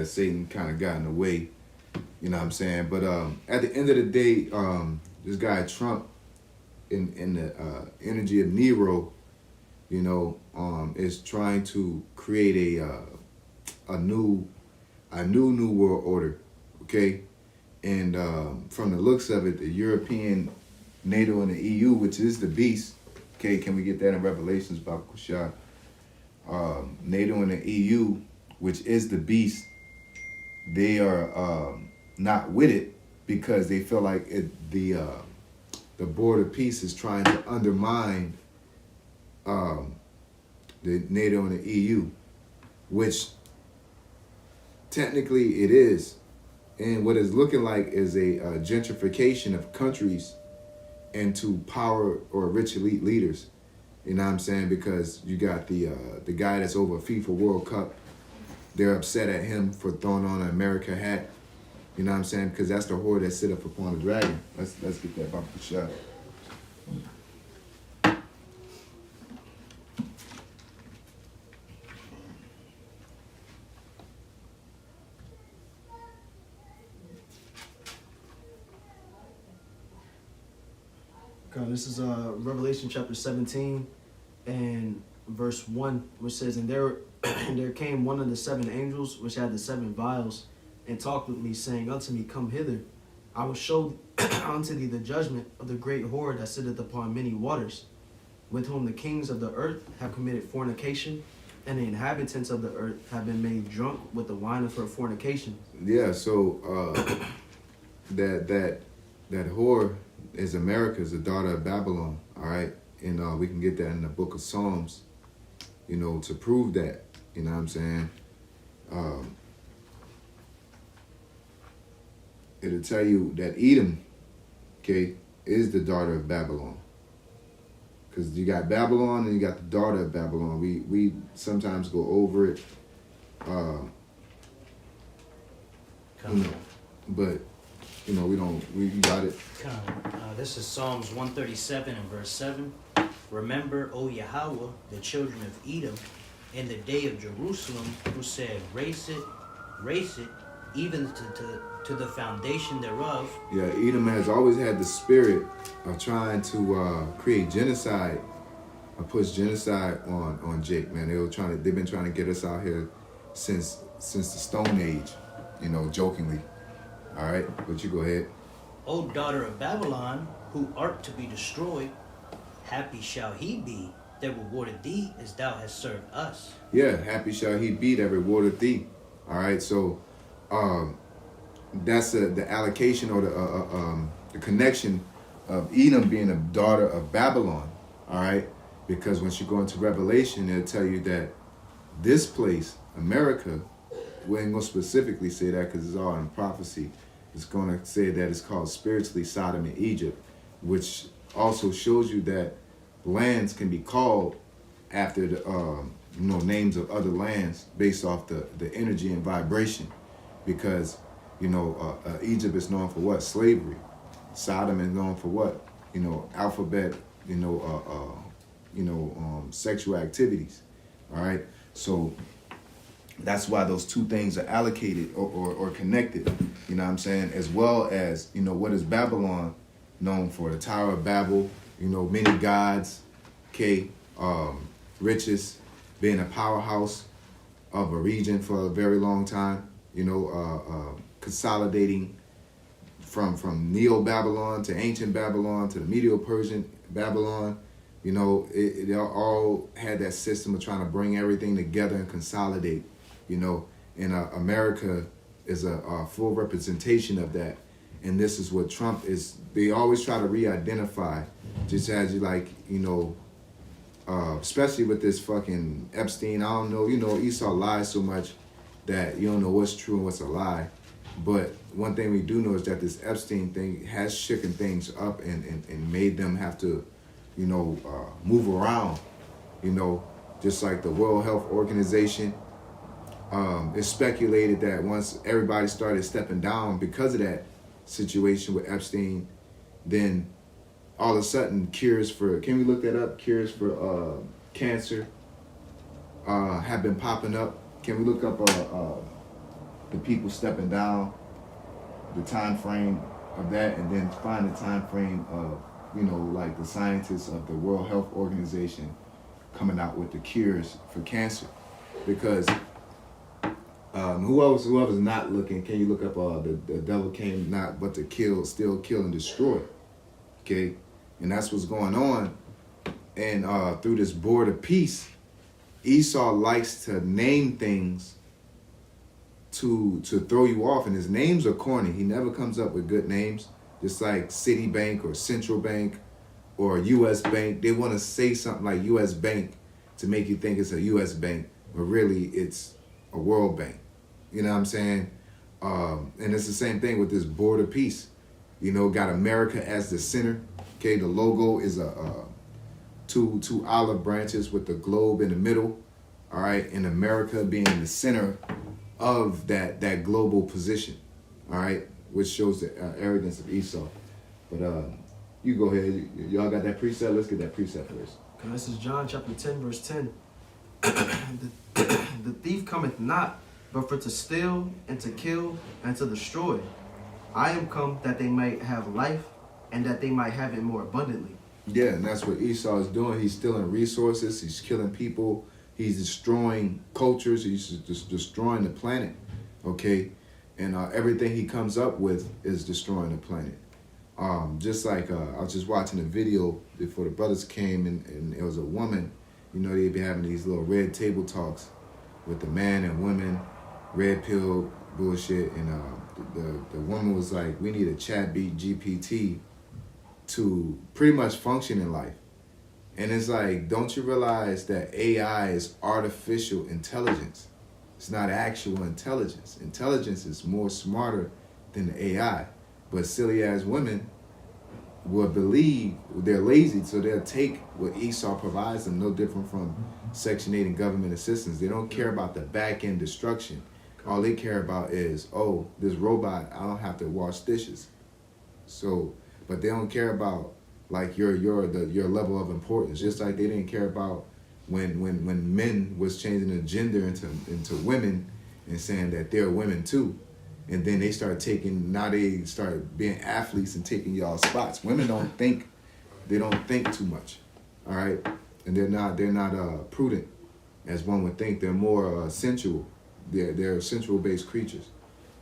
Satan kind of got in the way. You know what I'm saying? But at the end of the day, this guy Trump, in the energy of Nero, you know, is trying to create a new world order, okay? And from the looks of it, the European, NATO, and the EU, which is the beast, okay? Can we get that in Revelations, Baba Kushah? NATO and the EU, which is the beast, they are not with it because they feel like the board of peace is trying to undermine the NATO and the EU, which technically it is. And what it's looking like is a gentrification of countries into power or rich elite leaders. You know what I'm saying? Because you got the guy that's over FIFA World Cup. They're upset at him for throwing on an America hat. You know what I'm saying? Because that's the whore that sit up upon the dragon. Let's get that bump the shot. Okay, this is Revelation chapter 17 and verse 1, which says, And there came one of the seven angels, which had the seven vials, and talked with me, saying unto me, Come hither, I will show unto thee the judgment of the great whore that sitteth upon many waters, with whom the kings of the earth have committed fornication, and the inhabitants of the earth have been made drunk with the wine of her fornication. Yeah, so that whore is America, is the daughter of Babylon, all right? And we can get that in the book of Psalms, you know, to prove that, you know what I'm saying? It'll tell you that Edom, okay, is the daughter of Babylon. Because you got Babylon and you got the daughter of Babylon. We sometimes go over it. But, you know, we got it. This is Psalms 137 and verse 7. Remember, O Yahweh, the children of Edom, in the day of Jerusalem, who said, race it, even to the foundation thereof. Yeah, Edom has always had the spirit of trying to create genocide, or push genocide on Jake, man. They've been trying to get us out here since the Stone Age, you know, jokingly. All right, but you go ahead. O daughter of Babylon, who art to be destroyed, happy shall he be that rewarded thee as thou hast served us. Yeah, happy shall he be that rewarded thee. All right, so that's the allocation or the connection of Edom being a daughter of Babylon. All right, because once you go into Revelation, it'll tell you that this place, America, we ain't gonna specifically say that because it's all in prophecy. It's gonna say that it's called spiritually Sodom and Egypt, which also shows you that lands can be called after the names of other lands based off the energy and vibration, because Egypt is known for what? Slavery. Sodom is known for what? Alphabet. Sexual activities. All right, so that's why those two things are allocated or connected. You know what I'm saying? As well as what is Babylon known for? The Tower of Babel. Many gods. Okay, riches, being a powerhouse of a region for a very long time. Consolidating from Neo-Babylon to ancient Babylon to the Medo-Persian Babylon. They all had that system of trying to bring everything together and consolidate. And America is a full representation of that. And this is what Trump is. They always try to re-identify, just as especially with this fucking Epstein. I don't know, Esau lies so much that you don't know what's true and what's a lie. But one thing we do know is that this Epstein thing has shaken things up and made them have to, move around, just like the World Health Organization. It's speculated that once everybody started stepping down because of that situation with Epstein, then all of a sudden cures for, can we look that up? Cures for cancer have been popping up Can we look up the people stepping down, the time frame of that, and then find the time frame of, you know, like the scientists of the World Health Organization coming out with the cures for cancer? Because whoever's not looking, can you look up the devil came not but to kill, steal, kill, and destroy? Okay, and that's what's going on. And through this board of peace, Esau likes to name things to throw you off, and his names are corny. He never comes up with good names, just like Citibank or Central Bank or U.S. Bank. They want to say something like U.S. Bank to make you think it's a U.S. bank, but really it's a World Bank. You know what I'm saying? And it's the same thing with this board of peace. You know, got America as the center. Okay, the logo is two olive branches with the globe in the middle. All right, and America being the center of that global position. All right, which shows the arrogance of Esau. But you go ahead. Y'all got that precept? Let's get that precept first. Okay, this is John chapter 10, verse 10. The thief cometh not, but for to steal and to kill and to destroy. I am come that they might have life, and that they might have it more abundantly. Yeah, and that's what Esau is doing. He's stealing resources. He's killing people. He's destroying cultures. He's just destroying the planet. Okay, and everything he comes up with is destroying the planet. Just like I was just watching a video before the brothers came, and it was a woman. You know, they'd be having these little red table talks with the man and women, red pill bullshit, and the woman was like, we need a chat GPT to pretty much function in life. And it's like, don't you realize that AI is artificial intelligence? It's not actual intelligence. Intelligence is more smarter than the AI. But silly ass women will believe they're lazy, so they'll take what Esau provides them, no different from Section 8 and government assistance. They don't care about the back end destruction. All they care about is, oh, this robot, I don't have to wash dishes. So, but they don't care about like your level of importance. Just like they didn't care about when men was changing the gender into women and saying that they're women too. And then they start being athletes and taking y'all spots. Women don't think too much. All right? And they're not prudent as one would think. They're more sensual. They're sensual-based creatures.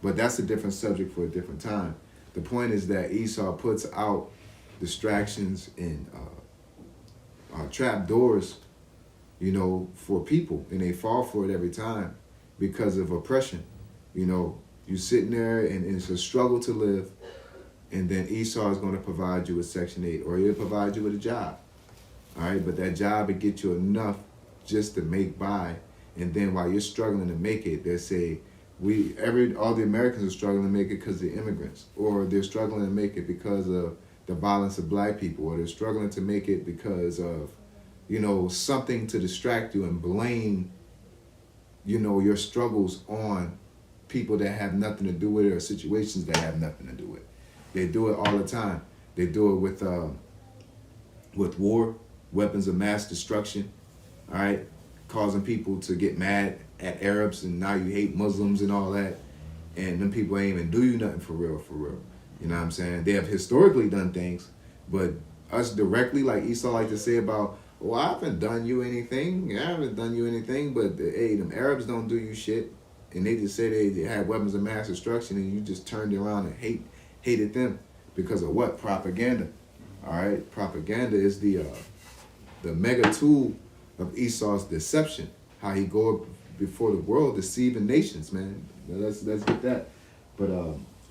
But that's a different subject for a different time. The point is that Esau puts out distractions and trap doors, you know, for people, and they fall for it every time because of oppression. You know, you're sitting there and it's a struggle to live, and then Esau is going to provide you with Section 8, or he'll provide you with a job. All right, but that job will get you enough just to make by. And then while you're struggling to make it, they say, all the Americans are struggling to make it because they're immigrants, or they're struggling to make it because of the violence of black people, or they're struggling to make it because of, you know, something to distract you and blame, you know, your struggles on people that have nothing to do with it, or situations that have nothing to do with it. They do it all the time. They do it with war, weapons of mass destruction, all right? Causing people to get mad at Arabs, and now you hate Muslims and all that, and them people ain't even do you nothing for real. You know what I'm saying? They have historically done things, but us directly, like Esau like to say about, well, I haven't done you anything. I haven't done you anything, but hey, them Arabs don't do you shit, and they just say they had weapons of mass destruction, and you just turned around and hated them because of what? Propaganda. All right, propaganda is the mega tool of Esau's deception. How he go before the world deceiving nations, man. Let's get that. But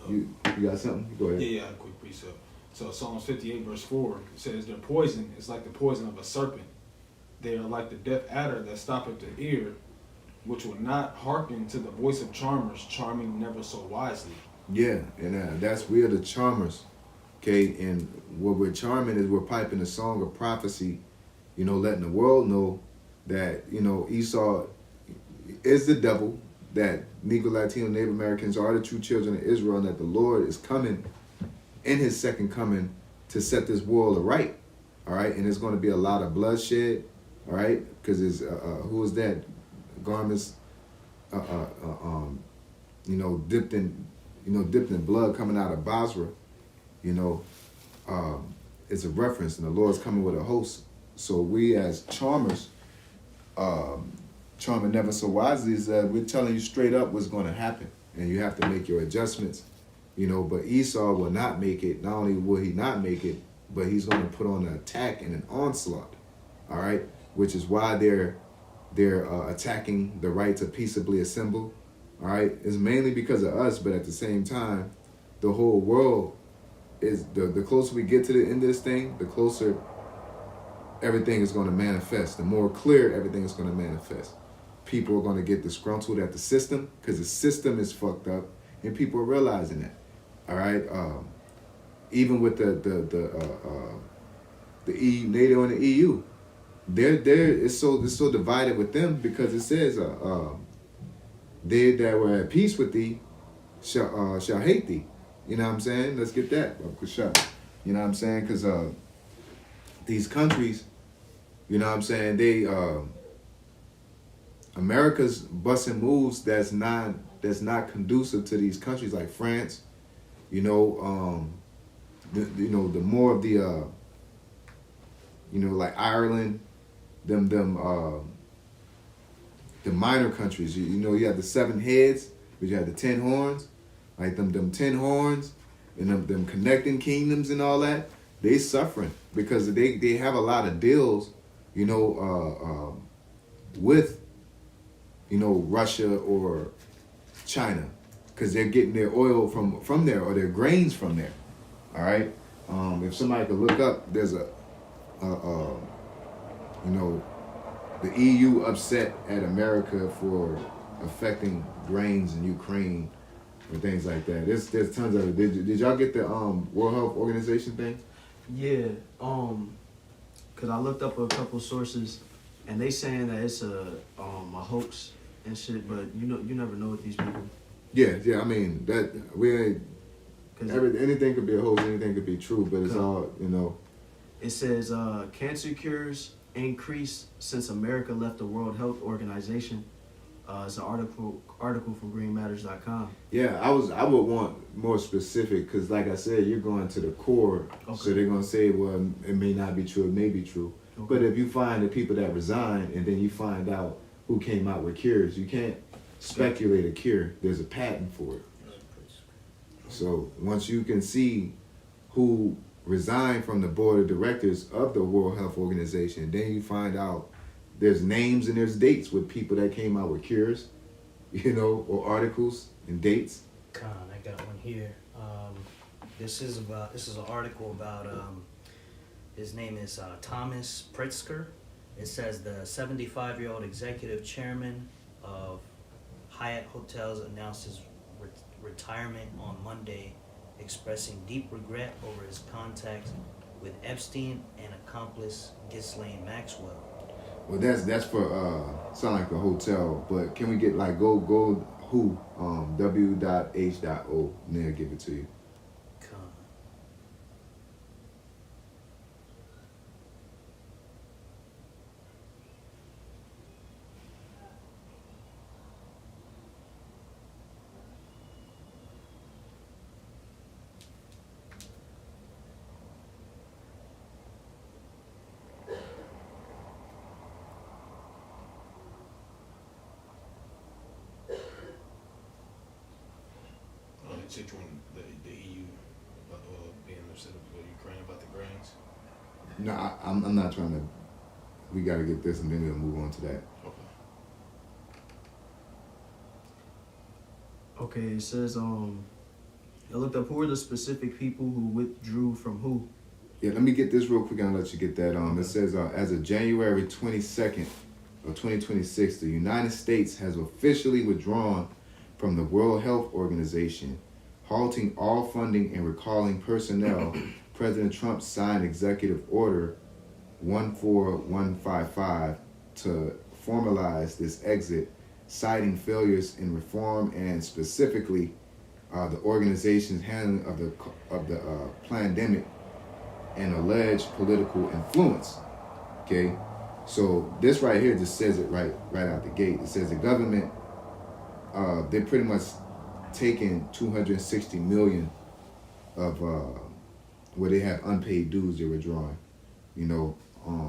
you got something? Go ahead. Yeah, a quick precept. So Psalms 58 verse 4 says, their poison is like the poison of a serpent. They are like the deaf adder that stoppeth the ear, which will not hearken to the voice of charmers, charming never so wisely. Yeah, and we are the charmers, okay? And what we're charming is we're piping a song of prophecy, you know, letting the world know that, you know, Esau is the devil, that Negro, Latino, Native Americans are the true children of Israel, and that the Lord is coming in his second coming to set this world aright, all right? And there's going to be a lot of bloodshed, all right? Because who is that? Garments dipped in blood coming out of Basra, it's a reference, and the Lord's coming with a host. So we as charmers, charming never so wisely, is that we're telling you straight up what's going to happen, and you have to make your adjustments. But Esau will not make it. Not only will he not make it, but he's going to put on an attack and an onslaught. All right, which is why they're attacking the right to peaceably assemble. All right, it's mainly because of us, but at the same time, the whole world is the closer we get to the end of this thing, the closer everything is going to manifest. The more clear everything is going to manifest. People are going to get disgruntled at the system because the system is fucked up, and people are realizing that. All right, even with the EU, NATO and the EU, it's so divided with them because it says they that were at peace with thee shall hate thee. You know what I'm saying? Let's get that. You know what I'm saying? Because these countries, you know what I'm saying, they America's busting moves that's not conducive to these countries like France. The more of the like Ireland, the minor countries. You have the 7 heads, but you have the 10 horns. Like them 10 horns and them connecting kingdoms and all that, they suffering because they have a lot of deals, with Russia or China, because they're getting their oil from there or their grains from there. All right. If somebody could look up, there's the EU upset at America for affecting grains in Ukraine and things like that. There's tons of it. Did y'all get the World Health Organization thing? Yeah, cause I looked up a couple sources, and they saying that it's a hoax and shit. But you never know with these people. Yeah. I mean that we ain't. Anything could be a hoax, anything could be true, but it's all It says cancer cures increased since America left the World Health Organization. It's an article from GreenMatters.com. Yeah, I would want more specific because, like I said, you're going to the core. Okay. So they're gonna say, well, it may not be true, it may be true. Okay. But if you find the people that resign and then you find out who came out with cures, you can't speculate a cure. There's a patent for it. So once you can see who resigned from the board of directors of the World Health Organization, then you find out there's names and there's dates with people that came out with cures, or articles and dates. Con, I got one here. This is an article about his name is Thomas Pritzker. It says the 75-year-old executive chairman of Hyatt Hotels announced his retirement on Monday, expressing deep regret over his contacts with Epstein and accomplice Ghislaine Maxwell. Well, that's for sound like a hotel, but can we get like go who w.h.o and they'll give it to you. Situation the EU being upset with Ukraine about the grains? No, I'm not trying to. We got to get this and then we'll move on to that. Okay, it says I looked up who are the specific people who withdrew from who. Yeah, let me get this real quick and I'll let you get that. It says as of January 22nd of 2026, the United States has officially withdrawn from the World Health Organization, halting all funding and recalling personnel. President Trump signed Executive Order 14155 to formalize this exit, citing failures in reform and specifically the organization's handling of the pandemic and alleged political influence. Okay, so this right here just says it right out the gate. It says the government They pretty much taken 260 million of where they have unpaid dues they were drawing, you know.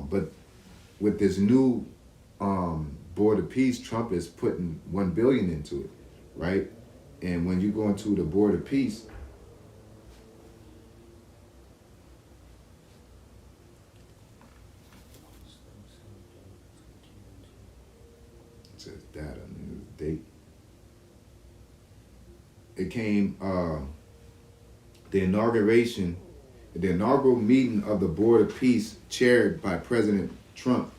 But with this new Board of Peace, Trump is putting 1 billion into it, right? And when you go into the Board of Peace, it says data, date. It came the inaugural meeting of the Board of Peace, chaired by President Trump,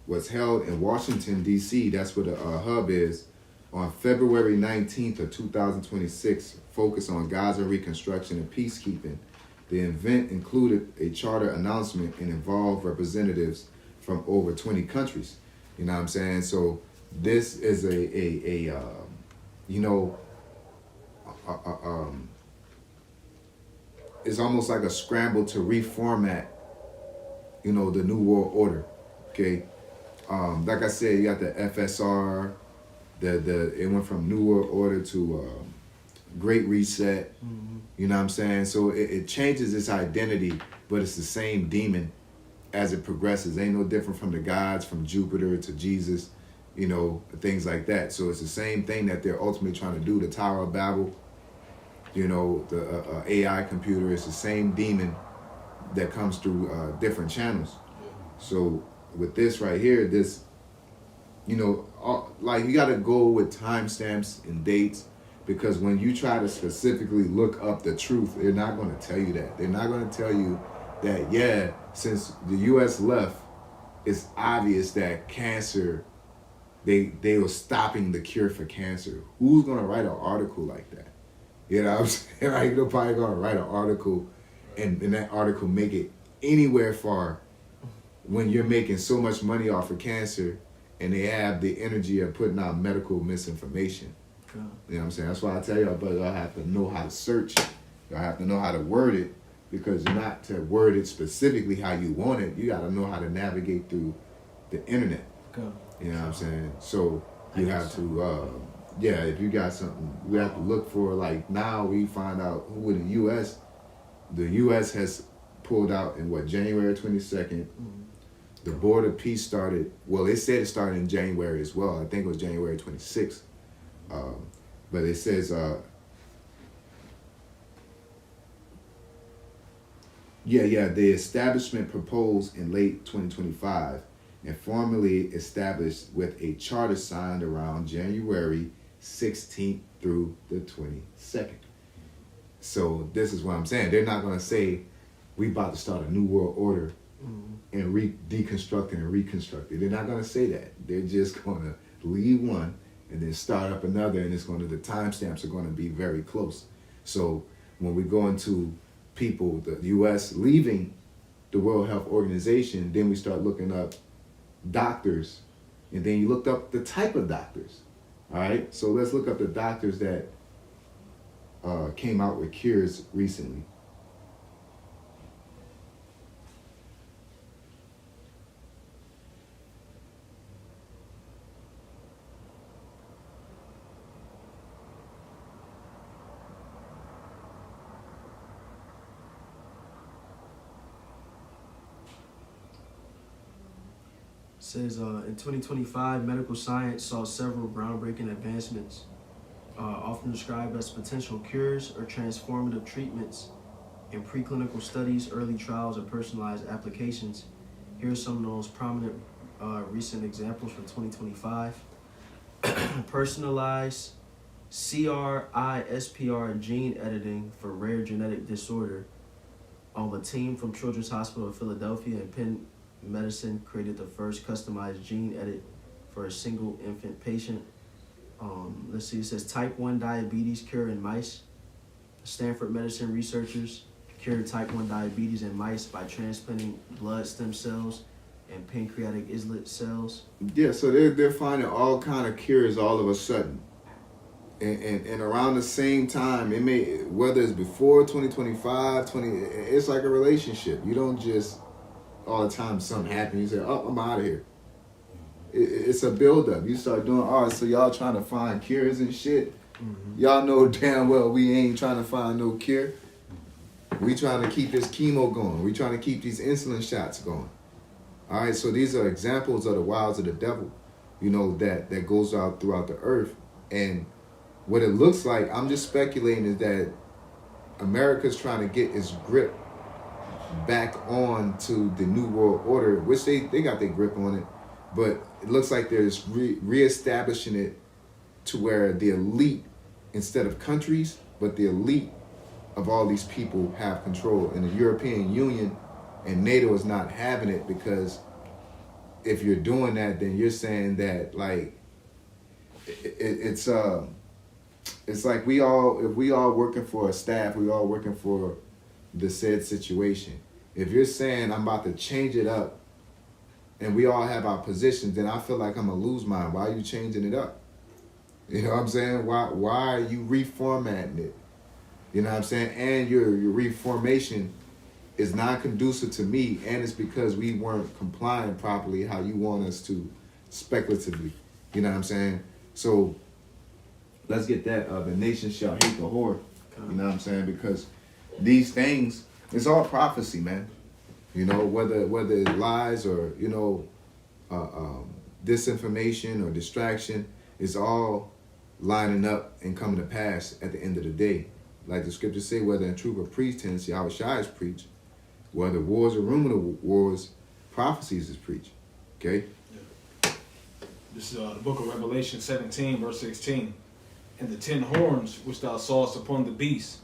was held in Washington, D.C. That's where the hub is, on February 19th of 2026, focused on Gaza reconstruction and peacekeeping. The event included a charter announcement and involved representatives from over 20 countries. You know what I'm saying? So this is it's almost like a scramble to reformat, you know, the New World Order. Okay, like I said, you got the FSR, it went from New World Order to Great Reset. Mm-hmm. You know what I'm saying? So it changes its identity, but it's the same demon as it progresses. Ain't no different from the gods, from Jupiter to Jesus, you know, things like that. So it's the same thing that they're ultimately trying to do. The Tower of Babel, you know, the AI computer is the same demon that comes through different channels. So with this right here, this, you know, like you got to go with timestamps and dates, because when you try to specifically look up the truth, they're not going to tell you that. They're not going to tell you that, yeah, since the U.S. left, it's obvious that cancer, they were stopping the cure for cancer. Who's going to write an article like that? You know what I'm saying? Like, you're probably going to write an article and that article make it anywhere far when you're making so much money off of cancer and they have the energy of putting out medical misinformation. Yeah. You know what I'm saying? That's why I tell y'all, but y'all have to know how to search. Y'all have to know how to word it, because not to word it specifically how you want it, you got to know how to navigate through the internet. Okay. You know what I'm saying? So you have to, if you got something, we have to look for, like, now we find out who in the U.S. has pulled out in January 22nd. Mm-hmm. The Board of Peace started, well, it said it started in January as well. I think it was January 26th. But it says, the establishment proposed in late 2025 and formally established with a charter signed around January 16th through the 22nd. So this is what I'm saying. They're not going to say, we about to start a new world order and deconstruct it and reconstruct it. They're not going to say that. They're just going to leave one and then start up another, and the timestamps are going to be very close. So when we go into people, the U.S. leaving the World Health Organization, then we start looking up doctors, and then you looked up the type of doctors. All right, so let's look up the doctors that came out with cures recently. Says in 2025, medical science saw several groundbreaking advancements, often described as potential cures or transformative treatments in preclinical studies, early trials, and personalized applications. Here are some of the most prominent recent examples from 2025. Personalized CRISPR gene editing for rare genetic disorder. A team from Children's Hospital of Philadelphia and Penn Medicine created the first customized gene edit for a single infant patient. Let's see, it says type 1 diabetes cure in mice. Stanford Medicine researchers cured type 1 diabetes in mice by transplanting blood stem cells and pancreatic islet cells. Yeah, so they're finding all kind of cures all of a sudden. And around the same time, it may, whether it's before 2025, it's like a relationship. You don't just all the time something happens, you say, oh, I'm out of here. it's a buildup. You start doing art, so y'all trying to find cures and shit. Y'all know damn well we ain't trying to find no cure. We trying to keep this chemo going. We trying to keep these insulin shots going. All right, so these are examples of the wiles of the devil, you know, that goes out throughout the earth. And what it looks like, I'm just speculating, is that America's trying to get its grip back on to the New World Order, which they got their grip on it, but it looks like they're just reestablishing it to where the elite, instead of countries, but the elite of all these people have control. And the European Union and NATO is not having it, because if you're doing that, then you're saying that, like, it's like if we all working for a staff, we all working for the said situation. If you're saying I'm about to change it up and we all have our positions, then I feel like I'm gonna lose mine. Why are you changing it up? You know what I'm saying? Why are you reformatting it? You know what I'm saying? And your reformation is not conducive to me, and it's because we weren't complying properly how you want us to, speculatively. You know what I'm saying? So let's get that. The nation shall hate the whore. You know what I'm saying? Because these things, it's all prophecy, man. You know, whether it lies or, you know, disinformation or distraction, it's all lining up and coming to pass at the end of the day. Like the scriptures say, whether in truth or pretense, Yahweh Shai is preached. Whether wars or rumor of wars, prophecies is preached. Okay? Yeah. This is the book of Revelation 17, verse 16. And the 10 horns which thou sawest upon the beast,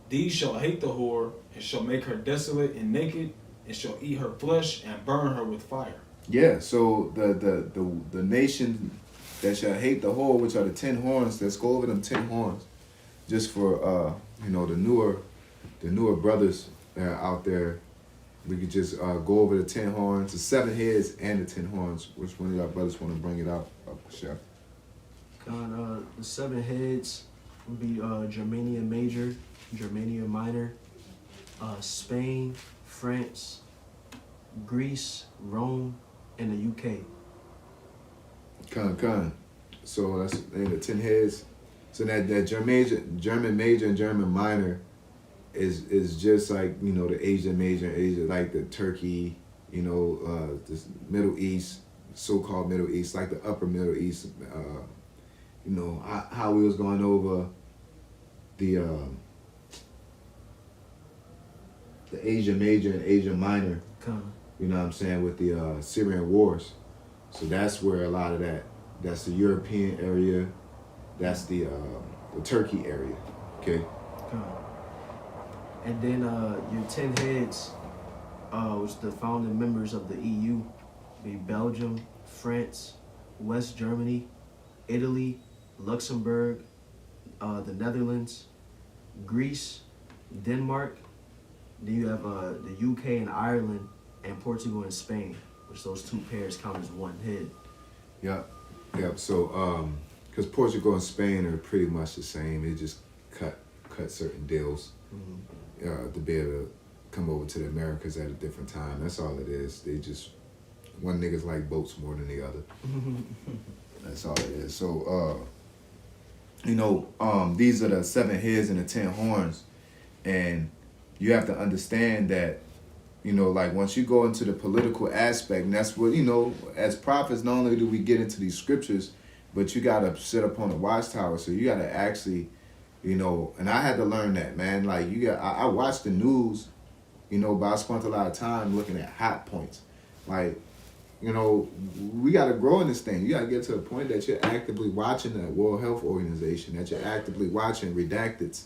these shall hate the whore, and shall make her desolate and naked, and shall eat her flesh and burn her with fire. Yeah, so the nation that shall hate the whore, which are the 10 horns, let's go over them 10 horns. Just for you know, the newer brothers that are out there, we could just go over the 10 horns, the 7 heads and the 10 horns. Which one of y'all brothers want to bring it out, Chef? The 7 heads would be Germania Major, Germania Minor, Spain, France, Greece, Rome, and the UK. Con. So that's the 10 heads. So that German major and German minor is just like, you know, the Asia major and Asia, like the Turkey, you know, this Middle East, so-called Middle East, like the upper Middle East. You know, how we was going over the Asia major and Asia minor. You know what I'm saying, with the Syrian wars. So that's where a lot of that's the European area. That's the Turkey area, okay? And then your 10 heads, which the founding members of the EU, be Belgium, France, West Germany, Italy, Luxembourg, the Netherlands, Greece, Denmark. Then you have the UK and Ireland, and Portugal and Spain, which those 2 pairs count as 1 head. Yep. So, because Portugal and Spain are pretty much the same. They just cut certain deals to be able to come over to the Americas at a different time. That's all it is. They just, one niggas like boats more than the other. That's all it is. So, you know, these are the 7 heads and the 10 horns, and you have to understand that, you know, like once you go into the political aspect, and that's what, you know, as prophets, not only do we get into these scriptures, but you got to sit up on the watchtower. So you got to actually, you know, and I had to learn that, man. Like I watched the news, you know, but I spent a lot of time looking at hot points. Like, you know, we got to grow in this thing. You got to get to the point that you're actively watching the World Health Organization, that you're actively watching Redacteds,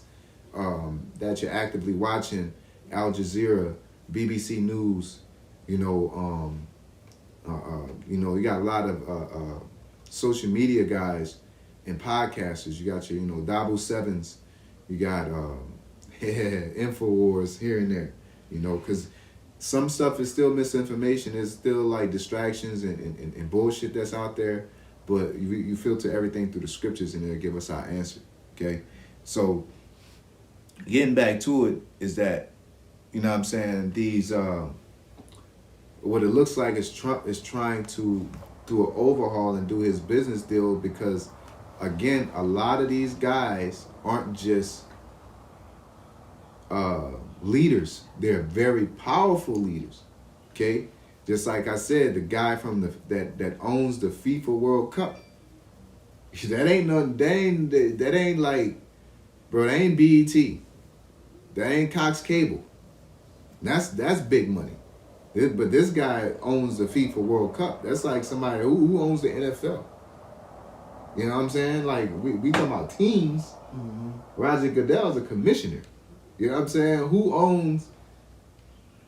that you're actively watching Al Jazeera, BBC News, you know, you got a lot of social media guys and podcasters. You got your, you know, Double Sevens, you got InfoWars here and there, you know, because some stuff is still misinformation. There's still like distractions and bullshit that's out there, but you filter everything through the scriptures and they'll give us our answer, okay? So getting back to it is that, you know what I'm saying, these, what it looks like is Trump is trying to do an overhaul and do his business deal, because again, a lot of these guys aren't just leaders. They're very powerful leaders. Okay? Just like I said, the guy from that owns the FIFA World Cup. That ain't nothing. That ain't like, bro. That ain't BET. That ain't Cox Cable. That's big money. But this guy owns the FIFA World Cup. That's like somebody who owns the NFL. You know what I'm saying? Like, we talking about teams. Mm-hmm. Roger Goodell's a commissioner. You know what I'm saying? Who owns?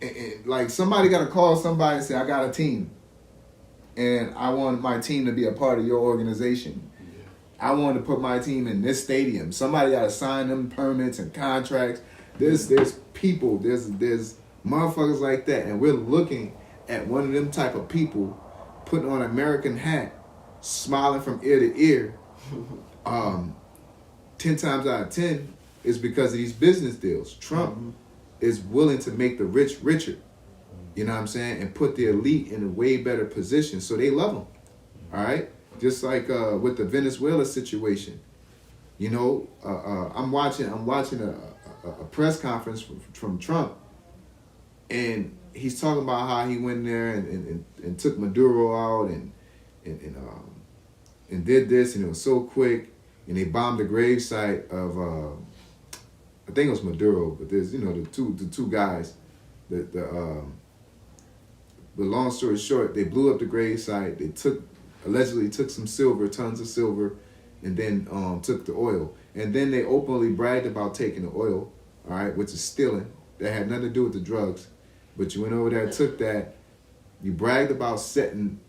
And like, somebody got to call somebody and say, I got a team, and I want my team to be a part of your organization. Yeah. I want to put my team in this stadium. Somebody got to sign them permits and contracts. There's people. There's motherfuckers like that, and we're looking at one of them type of people putting on an American hat, smiling from ear to ear. 10 times out of 10 is because of these business deals. Trump is willing to make the rich richer, you know what I'm saying, and put the elite in a way better position, so they love him. All right, just like with the Venezuela situation, you know, I'm watching a press conference from Trump, and he's talking about how he went there and took Maduro out and did this, and it was so quick, and they bombed the gravesite of I think it was Maduro, but there's, you know, the two guys. But long story short, they blew up the gravesite. They allegedly took some silver, tons of silver, and then took the oil. And then they openly bragged about taking the oil, all right, which is stealing. That had nothing to do with the drugs. But you went over there, took that. You bragged about setting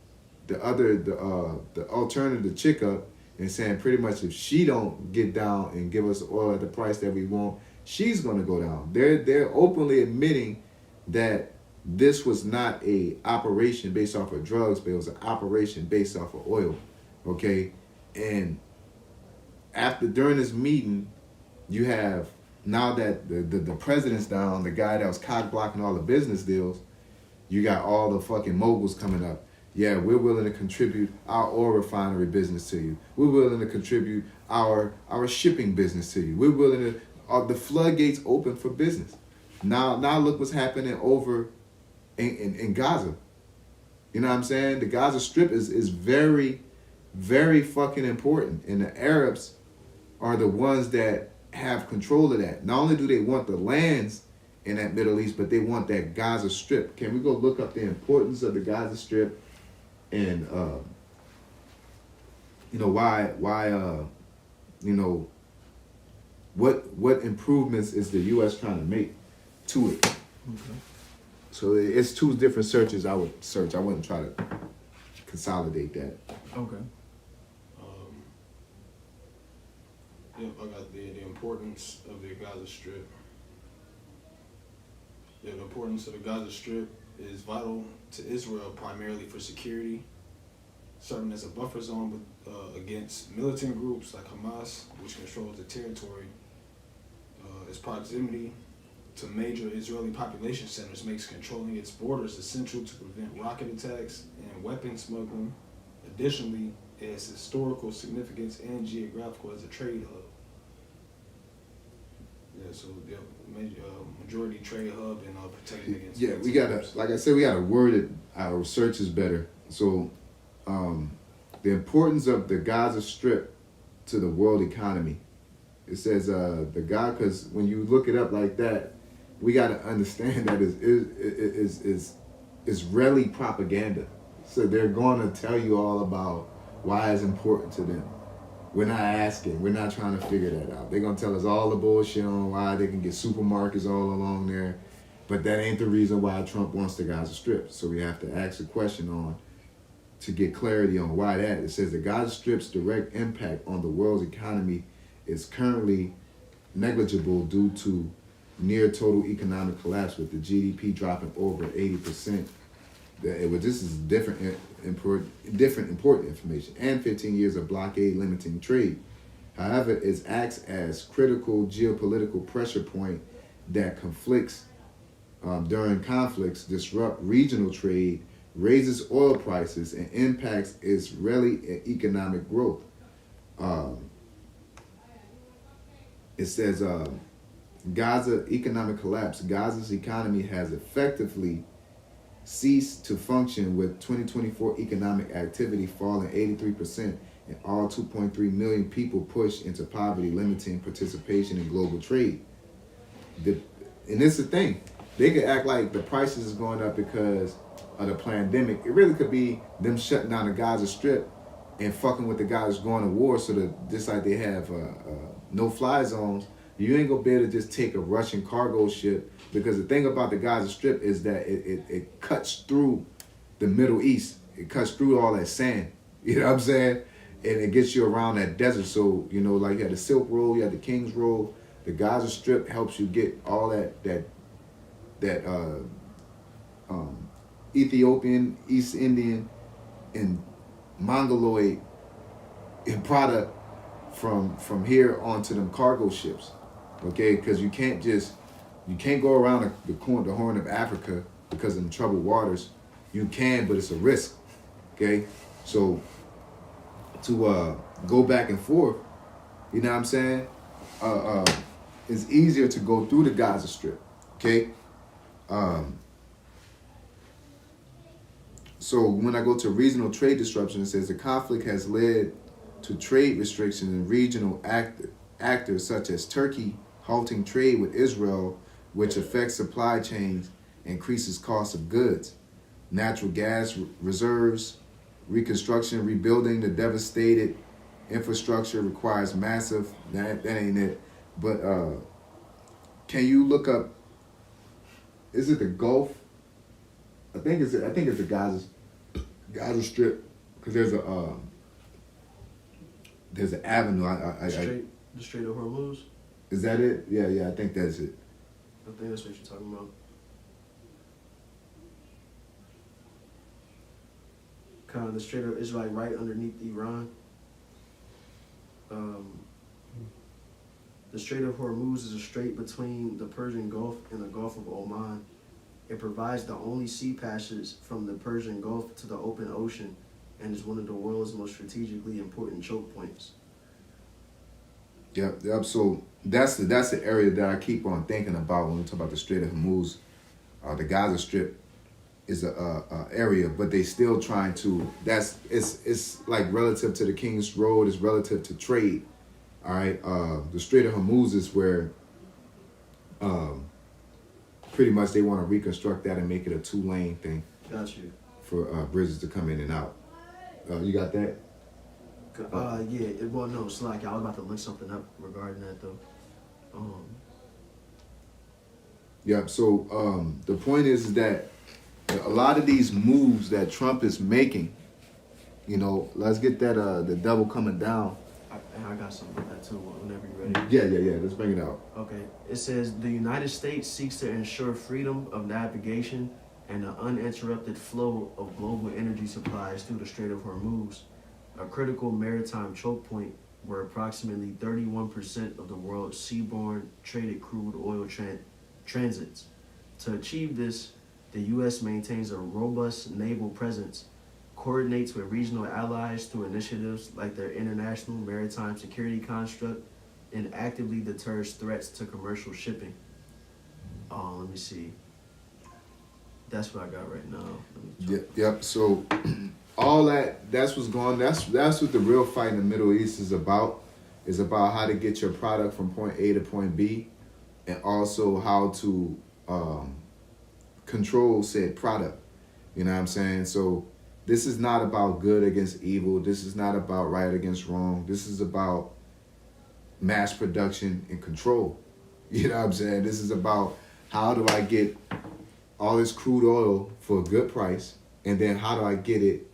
the alternative chick up and saying pretty much if she don't get down and give us the oil at the price that we want, she's going to go down. They're openly admitting that this was not a operation based off of drugs, but it was an operation based off of oil. Okay? And during this meeting, you have, now that the president's down, the guy that was cock blocking all the business deals, you got all the fucking moguls coming up. Yeah, we're willing to contribute our oil refinery business to you. We're willing to contribute our shipping business to you. We're willing to, the floodgates open for business. Now look what's happening over in Gaza. You know what I'm saying? The Gaza Strip is very, very fucking important. And the Arabs are the ones that have control of that. Not only do they want the lands in that Middle East, but they want that Gaza Strip. Can we go look up the importance of the Gaza Strip and you know why you know what improvements is the U.S. trying to make to it? Okay. So it's two different searches I would search. I wouldn't try to consolidate that. Okay. Yep, I got the importance of the Gaza Strip. Yeah, the importance of the Gaza Strip is vital to Israel primarily for security, serving as a buffer zone against militant groups like Hamas, which controls the territory. Its proximity to major Israeli population centers makes controlling its borders essential to prevent rocket attacks and weapon smuggling. Additionally, it has historical significance and geographical as a trade hub. Yeah, so the majority trade hub and protecting against. Yeah, we gotta, like I said, we gotta word it. Our research is better. So, the importance of the Gaza Strip to the world economy. It says the guy, because when you look it up like that, we got to understand that is Israeli propaganda. So they're going to tell you all about why it's important to them. We're not asking. We're not trying to figure that out. They're going to tell us all the bullshit on why they can get supermarkets all along there. But that ain't the reason why Trump wants the Gaza Strip. So we have to ask a question to get clarity on why that. It says the Gaza Strip's direct impact on the world's economy is currently negligible due to near total economic collapse, with the GDP dropping over 80%. This is different important information, and 15 years of blockade limiting trade. However, it acts as critical geopolitical pressure point that during conflicts disrupt regional trade, raises oil prices, and impacts Israeli economic growth. It says Gaza economic collapse. Gaza's economy has effectively ceased to function, with 2024 economic activity falling 83% and all 2.3 million people pushed into poverty, limiting participation in global trade. And this is the thing. They could act like the prices is going up because of the pandemic. It really could be them shutting down the Gaza Strip and fucking with the guys going to war, so that just like they have no-fly zones, you ain't gonna be able to just take a Russian cargo ship, because the thing about the Gaza Strip is that it cuts through the Middle East. It cuts through all that sand. You know what I'm saying? And it gets you around that desert. So, you know, like you had the Silk Road, you had the King's Road. The Gaza Strip helps you get all that Ethiopian, East Indian, and Mongoloid and product from here onto them cargo ships. Okay, because you can't go around the Horn of Africa because of the troubled waters. You can, but it's a risk. Okay, so to go back and forth, you know what I'm saying? It's easier to go through the Gaza Strip. Okay. So when I go to regional trade disruption, it says the conflict has led to trade restrictions in regional actors such as Turkey halting trade with Israel, which affects supply chains, increases cost of goods. Natural gas reserves, reconstruction, rebuilding the devastated infrastructure requires massive, that ain't it. But can you look up, is it the Gulf? I think it's the Gaza Strip, because there's an avenue. The Strait of Hormuz. Is that it? Yeah, I think that's it. I think that's what you're talking about. Kind of the Strait of, it's like right underneath Iran. The Strait of Hormuz is a strait between the Persian Gulf and the Gulf of Oman. It provides the only sea passage from the Persian Gulf to the open ocean, and is one of the world's most strategically important choke points. Yep. So that's the area that I keep on thinking about when we talk about the Strait of Hormuz. The Gaza Strip is a area, but they still trying to. It's like relative to the King's Road, is relative to trade. All right. The Strait of Hormuz is where pretty much they want to reconstruct that and make it a 2-lane thing. Got you. For bridges to come in and out. You got that? Yeah. Well, no, it's like I was about to look something up regarding that though. Yeah. So the point is that a lot of these moves that Trump is making, you know, let's get that the devil coming down. I got something with that too. Whenever you're ready. Yeah. Let's bring it out. Okay. It says the United States seeks to ensure freedom of navigation and an uninterrupted flow of global energy supplies through the Strait of Hormuz, a critical maritime choke point where approximately 31% of the world's seaborne traded crude oil transits. To achieve this, the U.S. maintains a robust naval presence, coordinates with regional allies through initiatives like their International Maritime Security Construct, and actively deters threats to commercial shipping. Let me see. That's what I got right now. Yep. So all that's what's going. That's what the real fight in the Middle East is about. Is about how to get your product from point A to point B, and also how to control said product. You know what I'm saying? So this is not about good against evil. This is not about right against wrong. This is about mass production and control. You know what I'm saying? This is about how do I get all this crude oil for a good price, and then how do I get it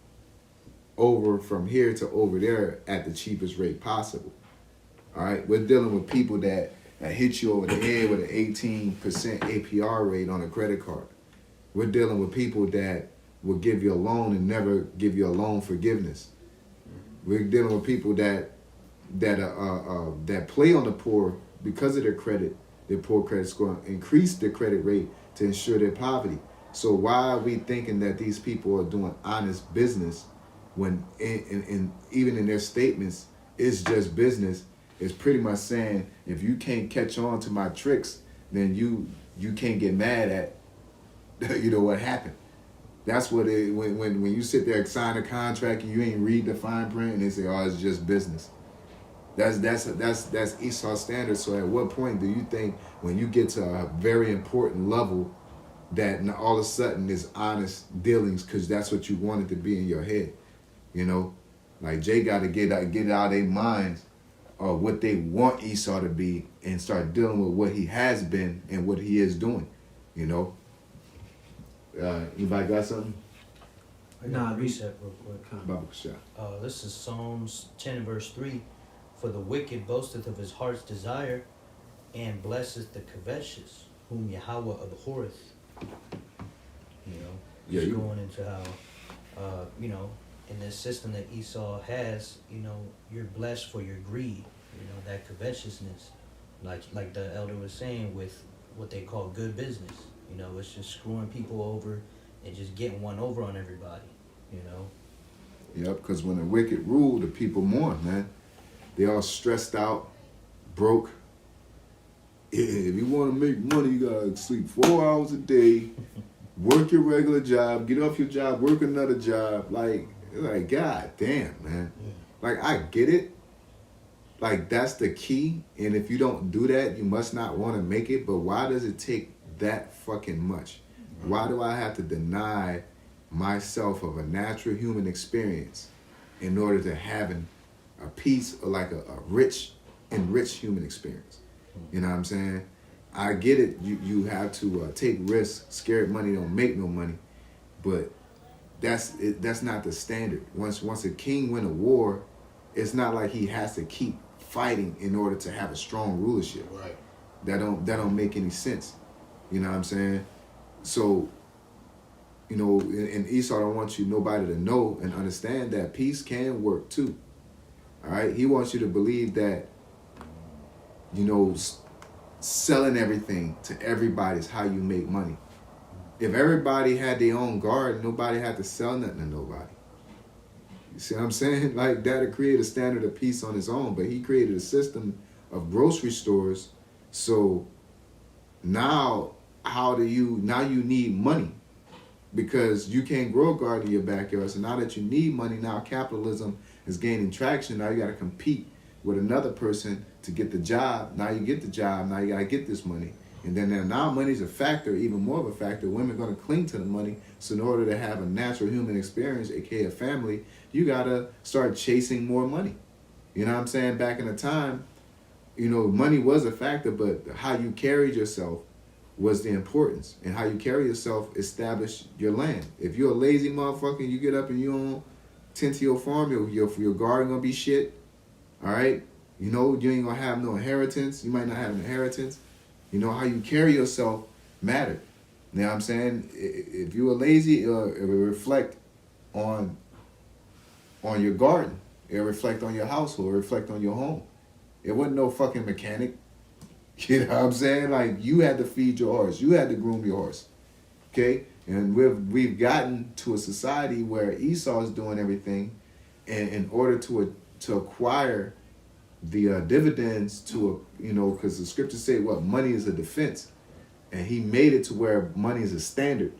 over from here to over there at the cheapest rate possible. All right, we're dealing with people that hit you over the head with an 18% APR rate on a credit card. We're dealing with people that will give you a loan and never give you a loan forgiveness. We're dealing with people that play on the poor because of their poor credit score, increase their credit rate to ensure their poverty. So why are we thinking that these people are doing honest business when in even in their statements it's just business? It's pretty much saying if you can't catch on to my tricks, then you can't get mad at what happened. That's what it when you sit there and sign a contract and you ain't read the fine print and they say, oh, it's just business. That's Esau's standard. So at what point do you think when you get to a very important level that all of a sudden is honest dealings because that's what you wanted to be in your head? Like Jay got to get it out of their minds of what they want Esau to be and start dealing with what he has been and what he is doing. Anybody got something? I got a reset real quick. Bible shot. This is Psalms 10 and verse 3. For the wicked boasteth of his heart's desire, and blesseth the covetous, whom Yahweh abhorreth. Just going into how, in this system that Esau has, you're blessed for your greed, that covetousness. Like the elder was saying with what they call good business. It's just screwing people over and just getting one over on everybody, Yep, because when the wicked rule, the people mourn, man. They all stressed out, broke. If you want to make money, you got to sleep 4 hours a day, work your regular job, get off your job, work another job. Like God damn, man. Yeah. Like, I get it. Like, that's the key. And if you don't do that, you must not want to make it. But why does it take that fucking much? Why do I have to deny myself of a natural human experience in order to having a piece or like a rich, enriched human experience? You know what I'm saying? I get it. You have to take risks. Scared money don't make no money. But that's not the standard. Once a king win a war, it's not like he has to keep fighting in order to have a strong rulership. Right. That don't make any sense. You know what I'm saying? So, and Esau don't want nobody to know and understand that peace can work too. All right? He wants you to believe that, selling everything to everybody is how you make money. If everybody had their own garden, nobody had to sell nothing to nobody. You see what I'm saying? Like, that'll create a standard of peace on its own, but he created a system of grocery stores. So now you need money because you can't grow a garden in your backyard. So now that you need money, now capitalism is gaining traction. Now you got to compete with another person to get the job. Now you get the job. Now you got to get this money. And then now money's a factor, even more of a factor. Women are going to cling to the money. So in order to have a natural human experience, aka a family, you got to start chasing more money. You know what I'm saying? Back in the time, money was a factor, but how you carried yourself was the importance. And how you carry yourself established your land. If you're a lazy motherfucker, you get up and you don't tend to your farm, your garden going to be shit. All right? You ain't going to have no inheritance. You might not have an inheritance. How you carry yourself mattered. You know what I'm saying? If you were lazy, it will reflect on your garden. It'll reflect on your household. It'll reflect on your home. It wasn't no fucking mechanic. You know what I'm saying? Like, you had to feed your horse. You had to groom your horse. Okay? And we've gotten to a society where Esau is doing everything, and in order to acquire the dividends because the scriptures say money is a defense, and he made it to where money is a standard,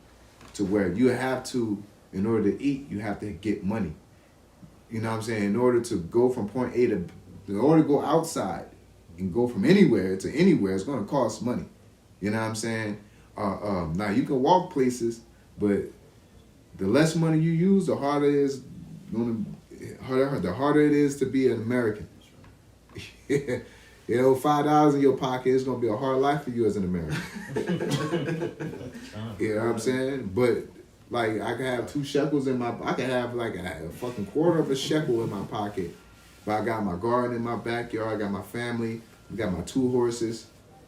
to where you have to, in order to eat, you have to get money. You know what I'm saying? In order to go from point A in order to go outside and go from anywhere to anywhere, it's going to cost money. You know what I'm saying? Now you can walk places, but the less money you use, the harder it is to be an American. $5 in your pocket is gonna be a hard life for you as an American. You know what I'm saying? But like, I can have 2 shekels I can have like a fucking quarter of a shekel in my pocket. But I got my garden in my backyard. I got my family. I got my 2 horses.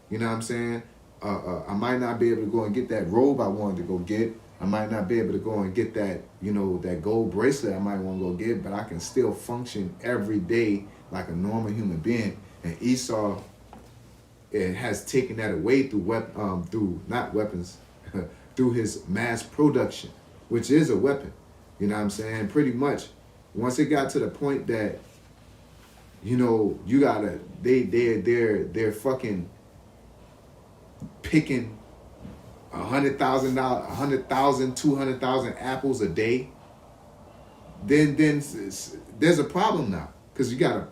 You know what I'm saying? I might not be able to go and get that robe I wanted to go get. I might not be able to go and get that, that gold bracelet I might want to go get. But I can still function every day like a normal human being. And Esau, it has taken that away through not weapons, through his mass production, which is a weapon. You know what I'm saying? Pretty much, once it got to the point that, you know, you gotta, they're fucking picking 100,000, 200,000 apples a day. Then there's a problem now, because you gotta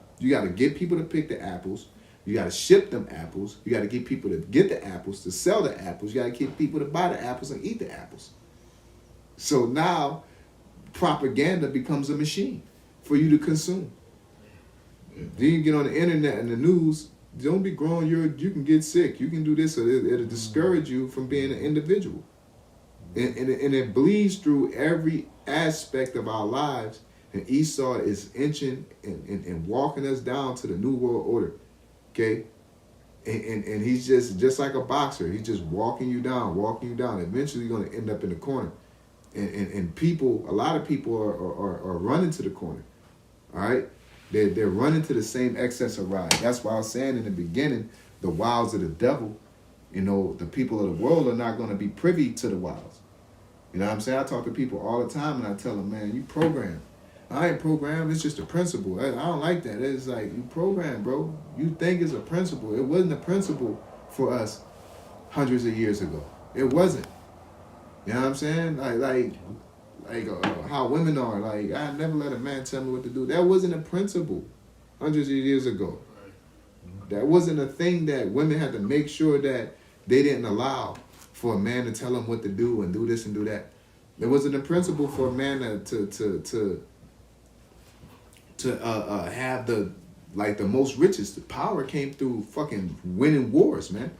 get people to pick the apples. You gotta ship them apples. You gotta get people to get the apples, to sell the apples. You gotta get people to buy the apples and eat the apples. So now propaganda becomes a machine for you to consume. Then you get on the internet and the news. Don't be growing you can get sick. You can do this, or it'll discourage you from being an individual. And it bleeds through every aspect of our lives. And Esau is inching and walking us down to the New World Order. Okay? And he's just like a boxer. He's just walking you down. Eventually you're going to end up in the corner. And people, a lot of people are running to the corner. All right? They're running to the same excess of ride. That's why I was saying in the beginning, the wiles of the devil, you know, the people of the world are not going to be privy to the wiles. You know what I'm saying? I talk to people all the time and I tell them, man, you program. I ain't programmed. It's just a principle. I don't like that. It's like, you program, bro. You think it's a principle. It wasn't a principle for us hundreds of years ago. It wasn't. You know what I'm saying? Like how women are. Like, I never let a man tell me what to do. That wasn't a principle hundreds of years ago. That wasn't a thing that women had to make sure that they didn't allow for a man to tell them what to do and do this and do that. There wasn't a principle for a man to have the most riches. The power came through fucking winning wars, man.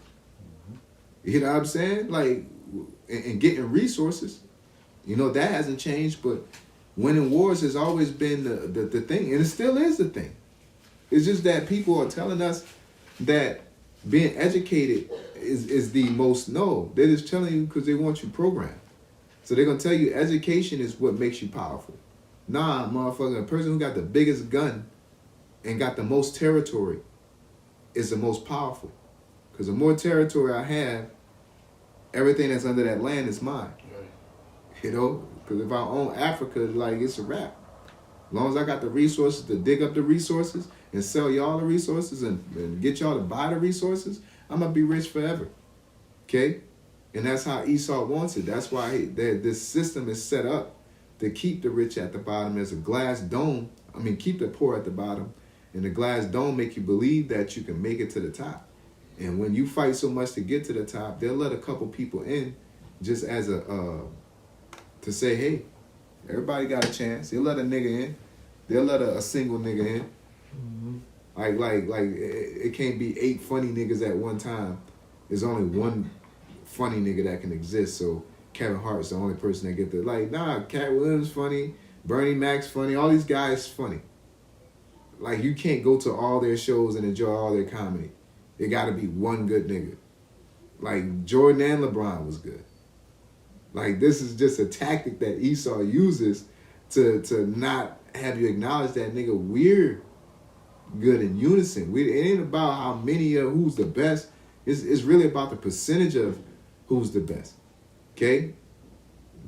You know what I'm saying? Like, and getting resources. You know, that hasn't changed, but winning wars has always been the thing, and it still is the thing. It's just that people are telling us that being educated is the most. No, they're just telling you because they want you programmed. So they're going to tell you education is what makes you powerful. Nah, motherfucker, a person who got the biggest gun and got the most territory is the most powerful. Because the more territory I have, everything that's under that land is mine. You know, because if I own Africa, like, it's a wrap. As long as I got the resources to dig up the resources and sell y'all the resources and get y'all to buy the resources, I'm going to be rich forever. Okay? And that's how Esau wants it. That's why this system is set up to keep the rich at the bottom as a glass dome. I mean, keep the poor at the bottom. And the glass dome make you believe that you can make it to the top. And when you fight so much to get to the top, they'll let a couple people in just as to say, hey, everybody got a chance. They'll let a nigga in. They'll let a single nigga in. Mm-hmm. Like it can't be 8 funny niggas at one time. There's only one funny nigga that can exist. So Kevin Hart's the only person that get the, like, nah, Cat Williams funny, Bernie Mac's funny, all these guys funny. Like, you can't go to all their shows and enjoy all their comedy. There got to be one good nigga. Like, Jordan and LeBron was good. Like, this is just a tactic that Esau uses to not have you acknowledge that, nigga, we're good in unison. It ain't about how many of who's the best. It's really about the percentage of who's the best. Okay?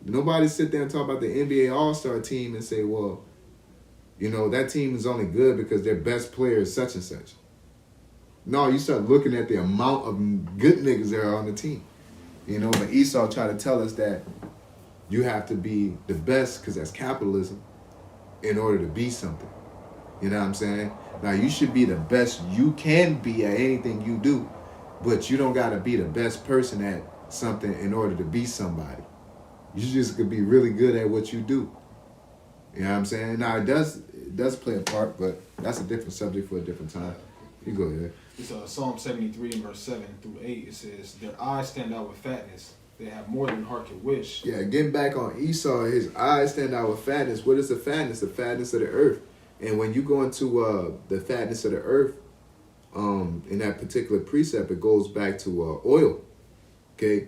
Nobody sit there and talk about the NBA All-Star team and say, well, you know, that team is only good because their best player is such and such. No, you start looking at the amount of good niggas that are on the team. You know, but Esau tried to tell us that you have to be the best, because that's capitalism, in order to be something. You know what I'm saying? Now, you should be the best you can be at anything you do, but you don't got to be the best person at something in order to be somebody. You just could be really good at what you do. You know what I'm saying? Now, it does play a part, but that's a different subject for a different time. You go ahead. It's Psalm 73 and verse 7 through 8. It says, their eyes stand out with fatness. They have more than heart can wish. Yeah, getting back on Esau, his eyes stand out with fatness. What is the fatness? The fatness of the earth. And when you go into the fatness of the earth, in that particular precept, it goes back to oil. Okay?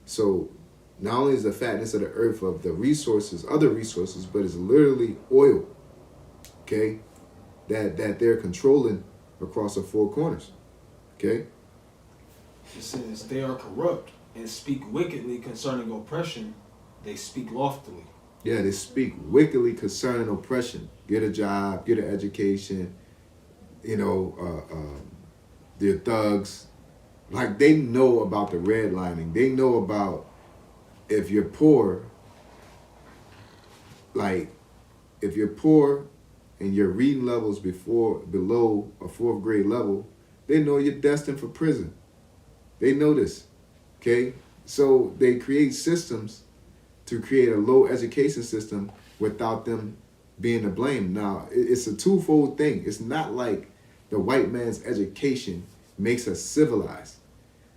So not only is the fatness of the earth of the resources, other resources, but it's literally oil. Okay? That they're controlling across the four corners. Okay? It says they are corrupt. and speak wickedly concerning oppression, they speak loftily. Yeah, they speak wickedly concerning oppression. Get a job, get an education, you know, they're thugs. Like, they know about the redlining. They know about if you're poor, like, if you're poor and your reading level's below a 4th grade level, they know you're destined for prison. They know this, okay? So they create systems to create a low education system without them being to blame. Now, it's a twofold thing. It's not like the white man's education makes us civilized.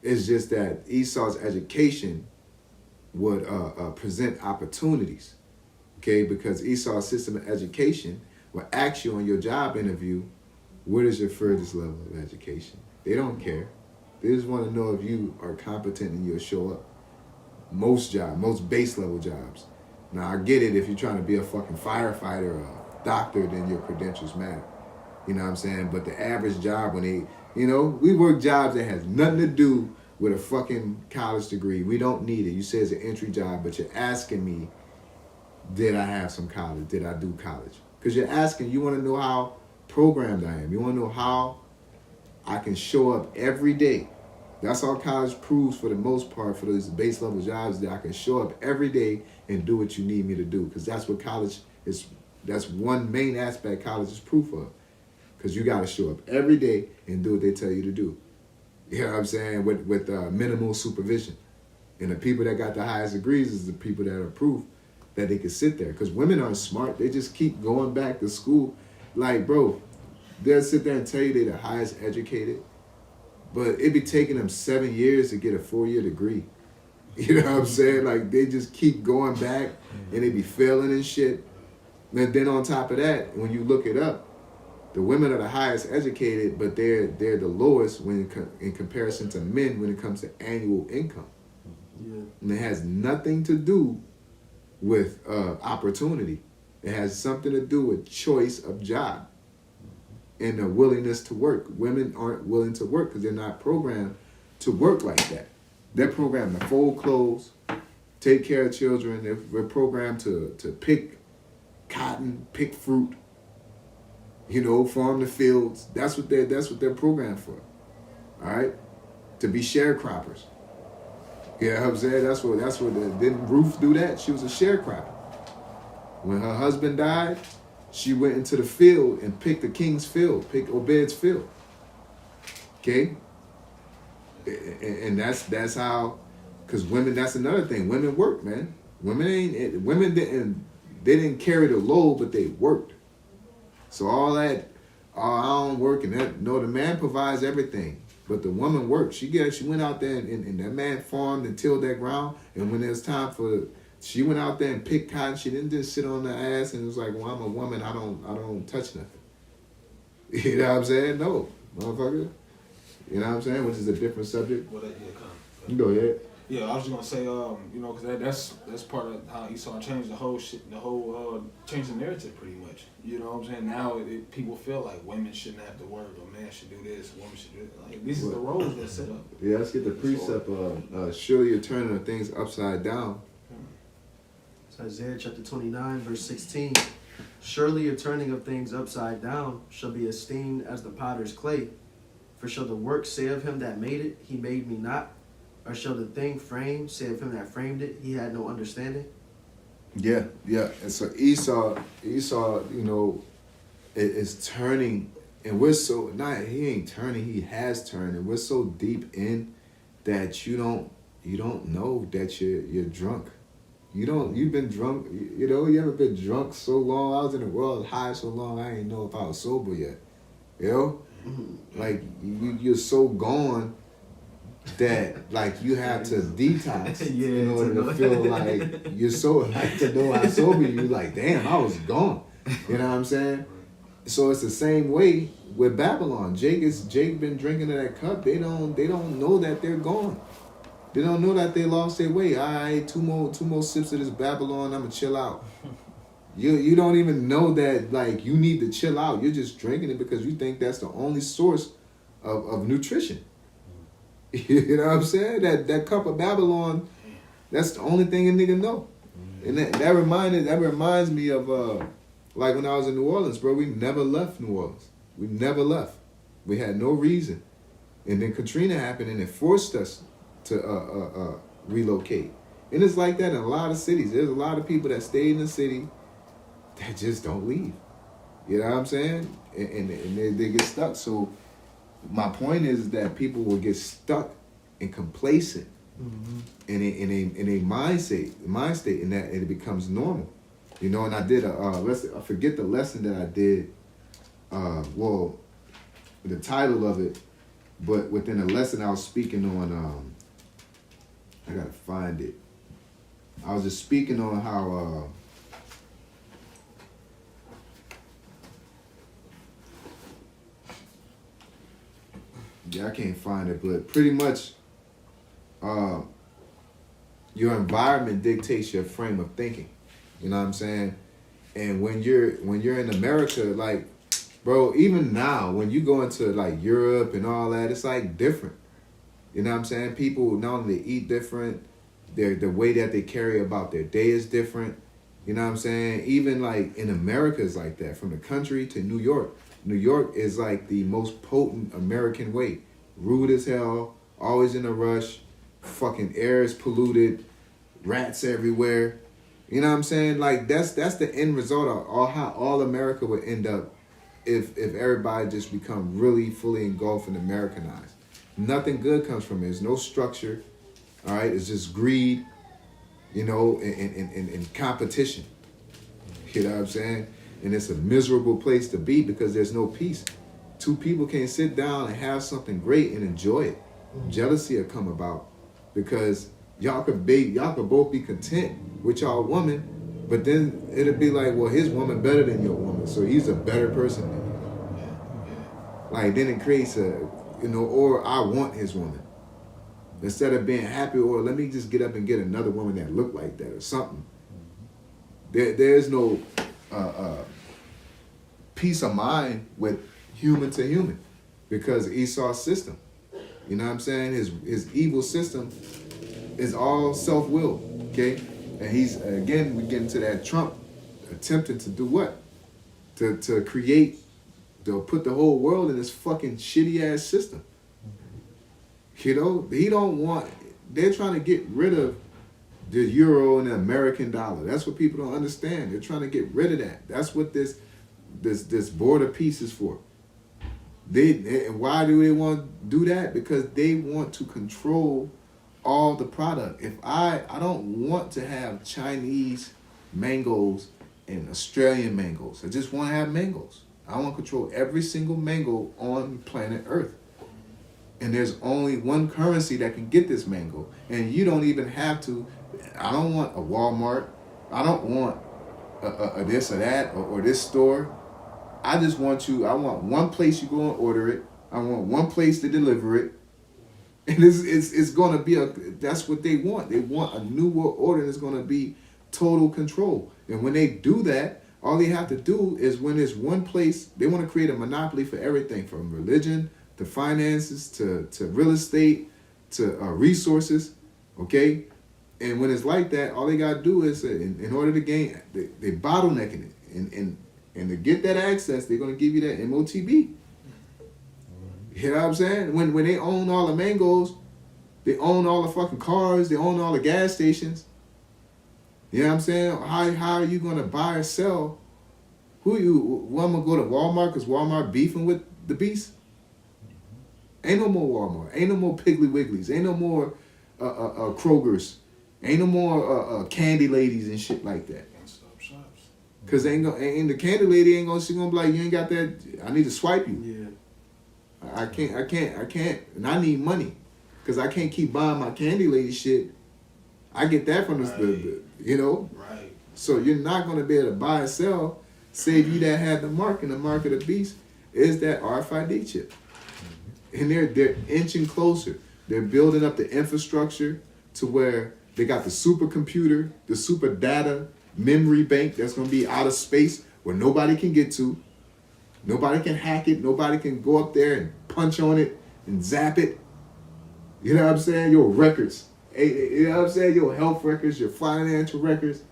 It's just that Esau's education would present opportunities, okay? Because Esau's system of education will ask you on your job interview, what is your furthest level of education? They don't care. They just want to know if you are competent and you'll show up. Most base level jobs. Now, I get it if you're trying to be a fucking firefighter or a doctor, then your credentials matter. You know what I'm saying? But the average job, when they, you know, we work jobs that has nothing to do with a fucking college degree. We don't need it. You say it's an entry job, but you're asking me, did I have some college? Did I do college? Because you're asking, you want to know how programmed I am. You want to know how I can show up every day. That's all college proves for the most part for those base level jobs, that I can show up every day and do what you need me to do. Because that's what college is. That's one main aspect college is proof of. Because you got to show up every day and do what they tell you to do. You know what I'm saying? With minimal supervision. And the people that got the highest degrees is the people that are proof that they can sit there. Because women aren't smart. They just keep going back to school. Like, bro, they'll sit there and tell you they're the highest educated. But it be taking them 7 years to get a 4-year degree. You know what I'm saying? Like, they just keep going back and they be failing and shit. And then on top of that, when you look it up, the women are the highest educated, but they're the lowest in comparison to men when it comes to annual income. Yeah. And it has nothing to do with opportunity. It has something to do with choice of job and the willingness to work. Women aren't willing to work because they're not programmed to work like that. They're programmed to fold clothes, take care of children. They're programmed to pick cotton, pick fruit, you know, farm the fields. That's what they're programmed for. All right? To be sharecroppers. You know what I'm saying? That's what didn't Ruth do that? She was a sharecropper. When her husband died, she went into the field and picked the king's field, picked Obed's field. Okay? And that's how, because women, that's another thing. Women work, man. Women didn't carry the load, but they worked. So all that, I don't work, and that, no, the man provides everything. But the woman worked. She went out there and that man farmed and tilled that ground. And when it was time she went out there and picked cotton. She didn't just sit on the ass and was like, well, I'm a woman. I don't touch nothing. You know what I'm saying? No, motherfucker. You know what I'm saying? Which is a different subject. Well, You go ahead. Yeah, I was just gonna say, you know, because that's part of how Esau changed the whole shit, changed the narrative pretty much. You know what I'm saying? Now people feel like women shouldn't have to work, or man should do this, woman should do it. Like, these are the roles that's set up. Yeah, let's get the precept of surely you're turning the things upside down. It's Isaiah chapter 29, verse 16. Surely your turning of things upside down shall be esteemed as the potter's clay. For shall the work say of him that made it, he made me not? Or shall the thing framed say of him that framed it, he had no understanding? Yeah. And so Esau, you know, is turning, and we're so, he ain't turning, he has turned, and we're so deep in that you don't know that you're drunk. You've been drunk, you know, you ever been drunk so long? I was in the world high so long, I didn't know if I was sober yet. You know? Like, you're so gone that, like, you have to detox in order to feel like you're so, like, to know how sober you, like, damn, I was gone. You know what I'm saying? So it's the same way with Babylon. Jake been drinking of that cup. They don't know that they're gone. They don't know that they lost their way. All right, two more sips of this Babylon, I'ma chill out. You don't even know that, like, you need to chill out. You're just drinking it because you think that's the only source of nutrition. You know what I'm saying? That cup of Babylon, that's the only thing a nigga know. And that reminds me of like when I was in New Orleans, bro. We never left New Orleans. We never left. We had no reason. And then Katrina happened and it forced us to relocate. And it's like that in a lot of cities. There's a lot of people that stay in the city that just don't leave. You know what I'm saying? And they get stuck. So my point is that people will get stuck and complacent in a mind state, and that it becomes normal. You know, and I did I forget the lesson that I did. Well, the title of it, but within the lesson I was speaking on. I gotta find it. I was just speaking on how. Yeah, I can't find it, but pretty much your environment dictates your frame of thinking. You know what I'm saying? And when you're in America, like, bro, even now when you go into like Europe and all that, it's like different. You know what I'm saying? People not only eat different, the way that they carry about their day is different. You know what I'm saying? Even like in America is like that, from the country to New York. New York is like the most potent American way. Rude as hell, always in a rush, fucking air is polluted, rats everywhere. You know what I'm saying? Like that's the end result of how all America would end up if everybody just become really fully engulfed and Americanized. Nothing good comes from it. There's no structure. All right, it's just greed, you know, and competition. You know what I'm saying? And it's a miserable place to be because there's no peace. Two people can't sit down and have something great and enjoy it. Jealousy will come about because y'all could both be content with y'all woman, but then it'll be like, well, his woman better than your woman, so he's a better person than you. Like then it creates or I want his woman. Instead of being happy, or let me just get up and get another woman that look like that or something. There's no peace of mind with human to human because Esau's system. You know what I'm saying? His evil system is all self-will, okay? And he's, again, we get into that Trump attempting to do what? To put the whole world in this fucking shitty-ass system. You know, they're trying to get rid of the euro and the American dollar. That's what people don't understand. They're trying to get rid of that. That's what this border peace is for. And why do they want to do that? Because they want to control all the product. If I don't want to have Chinese mangoes and Australian mangoes. I just want to have mangoes. I want to control every single mango on planet Earth. And there's only one currency that can get this mango. And you don't even have to. I don't want a Walmart. I don't want a this or that or this store. I just want I want one place you go and order it. I want one place to deliver it. And it's going to be that's what they want. They want a new world order that's going to be total control. And when they do that, all they have to do is when there's one place, they want to create a monopoly for everything from religion to finances to real estate to resources, okay? And when it's like that, all they got to do is, in order to gain, they bottlenecking it. And to get that access, they're going to give you that MOTB. You know what I'm saying? When they own all the mangoes, they own all the fucking cars, they own all the gas stations. You know what I'm saying? How are you going to buy or sell? I'm going to go to Walmart because Walmart beefing with the beast? Ain't no more Walmart. Ain't no more Piggly Wigglies. Ain't no more Kroger's. Ain't no more candy ladies and shit like that. Cause and the candy lady ain't gonna be like, you ain't got that. I need to swipe you. Yeah. I can't, and I need money, cause I can't keep buying my candy lady shit. I get that from the you know. Right. So you're not gonna be able to buy and sell. Save you that had the mark in the mark of the beast is that RFID chip, and they're inching closer. They're building up the infrastructure to where they got the supercomputer, the super data memory bank that's going to be out of space where nobody can get to. Nobody can hack it. Nobody can go up there and punch on it and zap it. You know what I'm saying? Your records. You know what I'm saying? Your health records, your financial records.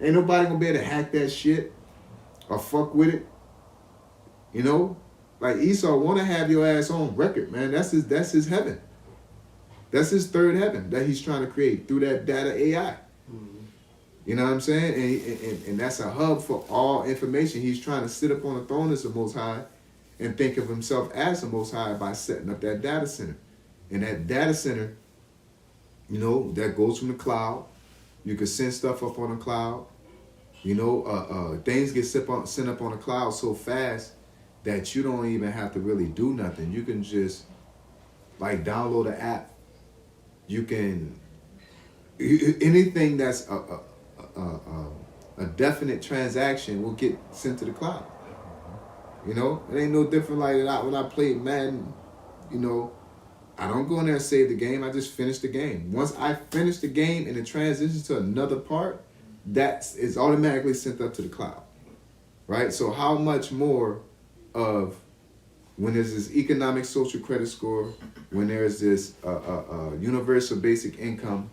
Ain't nobody gonna be able to hack that shit or fuck with it. You know? Like Esau wanna have your ass on record, man. That's his heaven. That's his third heaven that he's trying to create through that data AI. You know what I'm saying? And that's a hub for all information. He's trying to sit up on the throne as the Most High and think of himself as the Most High by setting up that data center. And that data center, you know, that goes from the cloud. You can send stuff up on the cloud. You know, things get sent up on the cloud so fast that you don't even have to really do nothing. You can just, like, download an app. You can, anything that's a definite transaction will get sent to the cloud. You know, it ain't no different like that. When I played Madden, you know, I don't go in there and save the game. I just finish the game. Once I finish the game and it transitions to another part, that is automatically sent up to the cloud, right? So how much more of when there's this economic social credit score, when there's this universal basic income,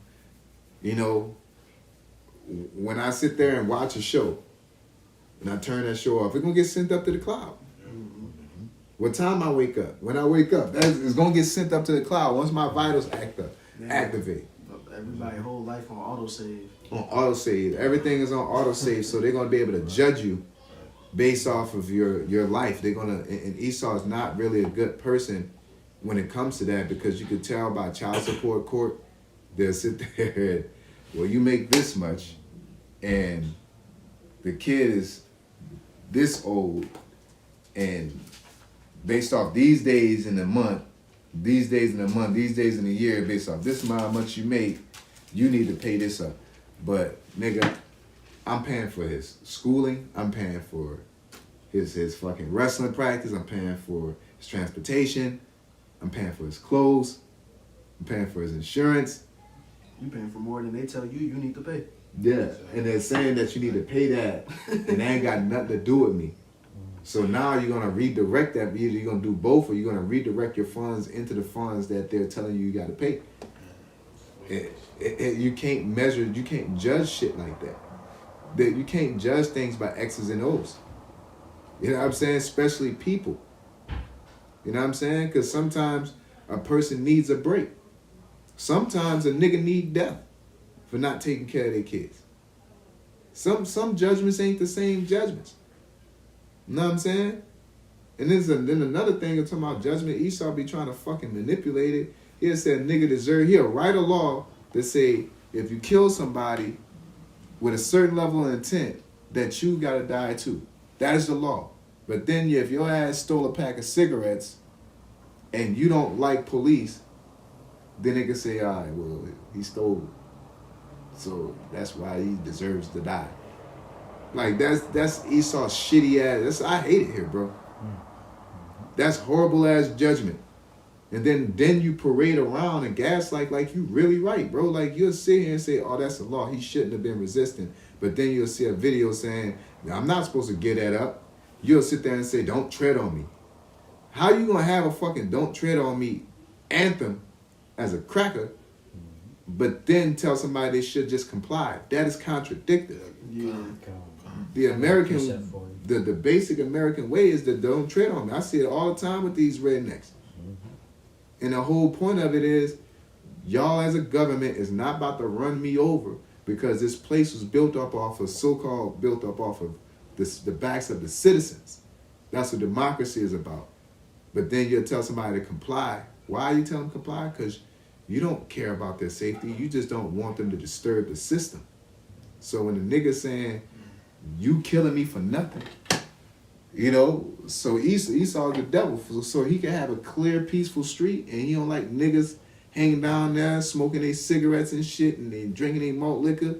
you know, when I sit there and watch a show and I turn that show off, it's going to get sent up to the cloud. What time I wake up? When I wake up, it's going to get sent up to the cloud once my vitals activate. Everybody whole life on autosave. On autosave. Everything is on autosave, so they're going to be able to judge you based off of your life. They're going to, and Esau is not really a good person when it comes to that, because you could tell by child support court, they'll sit there and, well, you make this much, and the kid is this old, and based off these days in the month, these days in the year, based off this amount of much you make, you need to pay this up. But nigga, I'm paying for his schooling, I'm paying for his fucking wrestling practice, I'm paying for his transportation, I'm paying for his clothes, I'm paying for his insurance. You paying for more than they tell you need to pay. Yeah, and they're saying that you need to pay that, and they ain't got nothing to do with me. So now you're going to redirect that. Either you're going to do both, or you're going to redirect your funds into the funds that they're telling you got to pay. You can't measure, you can't judge shit like that. You can't judge things by X's and O's. You know what I'm saying? Especially people. You know what I'm saying? Because sometimes a person needs a break. Sometimes a nigga need death for not taking care of their kids. Some judgments ain't the same judgments. You know what I'm saying? And then another thing, I'm talking about judgment, Esau be trying to fucking manipulate it. He'll say a nigga deserve, he'll write a law that say if you kill somebody with a certain level of intent, that you gotta die too. That is the law. But then if your ass stole a pack of cigarettes and you don't like police, then they can say, all right, well, he stole it, so that's why he deserves to die. Like, that's Esau's shitty ass. I hate it here, bro. That's horrible ass judgment. And then you parade around and gaslight like you really right, bro. Like, you'll sit here and say, oh, that's the law. He shouldn't have been resisting. But then you'll see a video saying, I'm not supposed to get that up. You'll sit there and say, don't tread on me. How you gonna have a fucking don't tread on me anthem as a cracker, but then tell somebody they should just comply? That is contradictory. Yeah. The American, the basic American way is that don't tread on me. I see it all the time with these rednecks. And the whole point of it is, y'all as a government is not about to run me over because this place was built up off of the backs of the citizens. That's what democracy is about. But then you'll tell somebody to comply. Why you tell them to comply? Because you don't care about their safety. You just don't want them to disturb the system. So when the nigga's saying, you killing me for nothing, you know, so Esau's the devil. So he can have a clear, peaceful street, and he don't like niggas hanging down there, smoking their cigarettes and shit, and they drinking their malt liquor.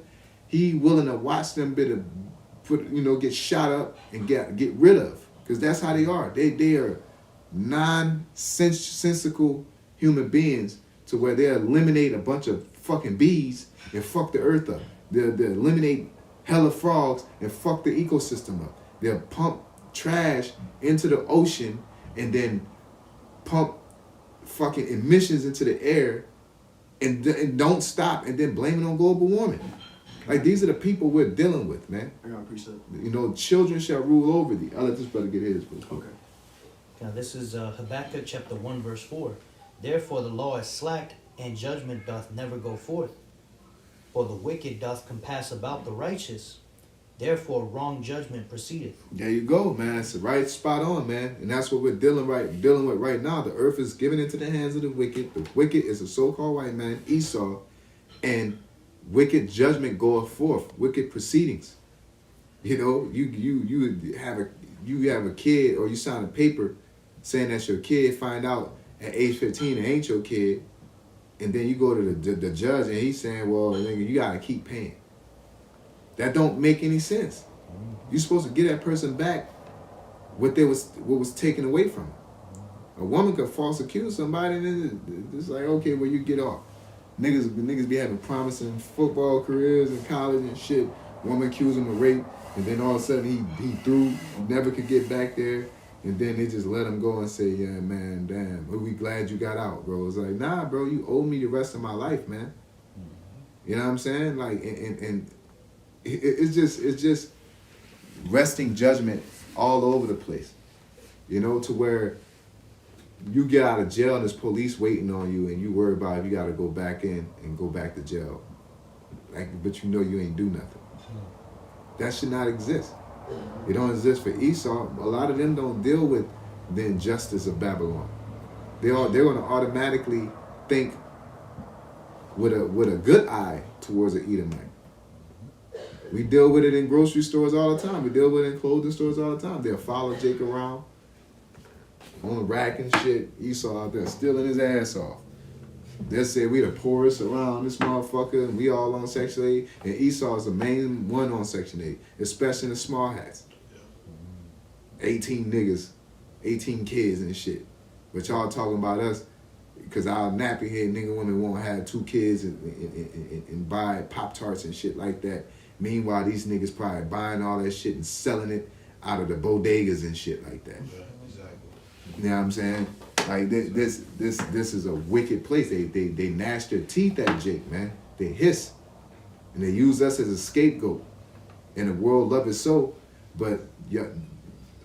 He willing to watch them get shot up and get rid of. Because that's how they are. They are nonsensical human beings to where they eliminate a bunch of fucking bees and fuck the earth up. They'll eliminate hella frogs and fuck the ecosystem up. They'll pump trash into the ocean and then pump fucking emissions into the air and don't stop and then blame it on global warming. Like, these are the people we're dealing with, man. I got a precept. You know, children shall rule over thee. I'll let this brother get his. Okay. Now this is Habakkuk chapter 1 verse 4. Therefore the law is slack, and judgment doth never go forth. For the wicked doth compass about the righteous. Therefore wrong judgment proceedeth. There you go, man. That's right, spot on, man. And that's what we're dealing with right now. The earth is given into the hands of the wicked. The wicked is a so-called white man, Esau, and wicked judgment goeth forth. Wicked proceedings. You know, you have a kid, or you sign a paper saying that's your kid. Find out at age 15 it ain't your kid, and then you go to the judge and he's saying, well, nigga, you gotta keep paying. That don't make any sense. You're supposed to get that person back what was taken away from them. A woman could false accuse somebody, and then it's like, okay, well, you get off. Niggas be having promising football careers in college and shit. Woman accuse him of rape, and then all of a sudden he threw, never could get back there, and then they just let him go and say, yeah, man, damn, we glad you got out, bro. It's like, nah, bro, you owe me the rest of my life, man. You know what I'm saying? Like, and it's just resting judgment all over the place. You know, to where you get out of jail and there's police waiting on you, and you worry about if you got to go back in and go back to jail. Like, but you know you ain't do nothing. That should not exist. It don't exist for Esau. A lot of them don't deal with the injustice of Babylon. They're going to automatically think with a good eye towards an Edomite. We deal with it in grocery stores all the time. We deal with it in clothing stores all the time. They'll follow Jake around on the rack and shit. Esau out there stealing his ass off. They'll say we the poorest around this motherfucker, and we all on Section 8. And Esau is the main one on Section 8, especially in the small hats. 18 niggas, 18 kids and shit. But y'all talking about us because our nappy head nigga women won't have 2 kids and buy Pop-Tarts and shit like that. Meanwhile, these niggas probably buying all that shit and selling it out of the bodegas and shit like that. Yeah, exactly. You know what I'm saying? Like, this is a wicked place. They gnash their teeth at Jake, man. They hiss. And they use us as a scapegoat. And the world love it so. But yeah,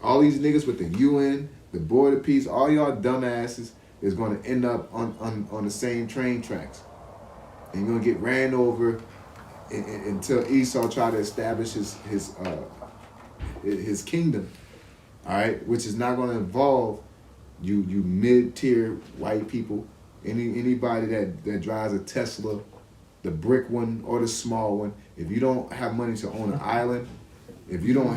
all these niggas with the UN, the Board of Peace, all y'all dumbasses is going to end up on the same train tracks. And you're going to get ran over until Esau try to establish his kingdom, all right, which is not going to involve you mid-tier white people, anybody that drives a Tesla, the brick one or the small one. If you don't have money to own an island, if you don't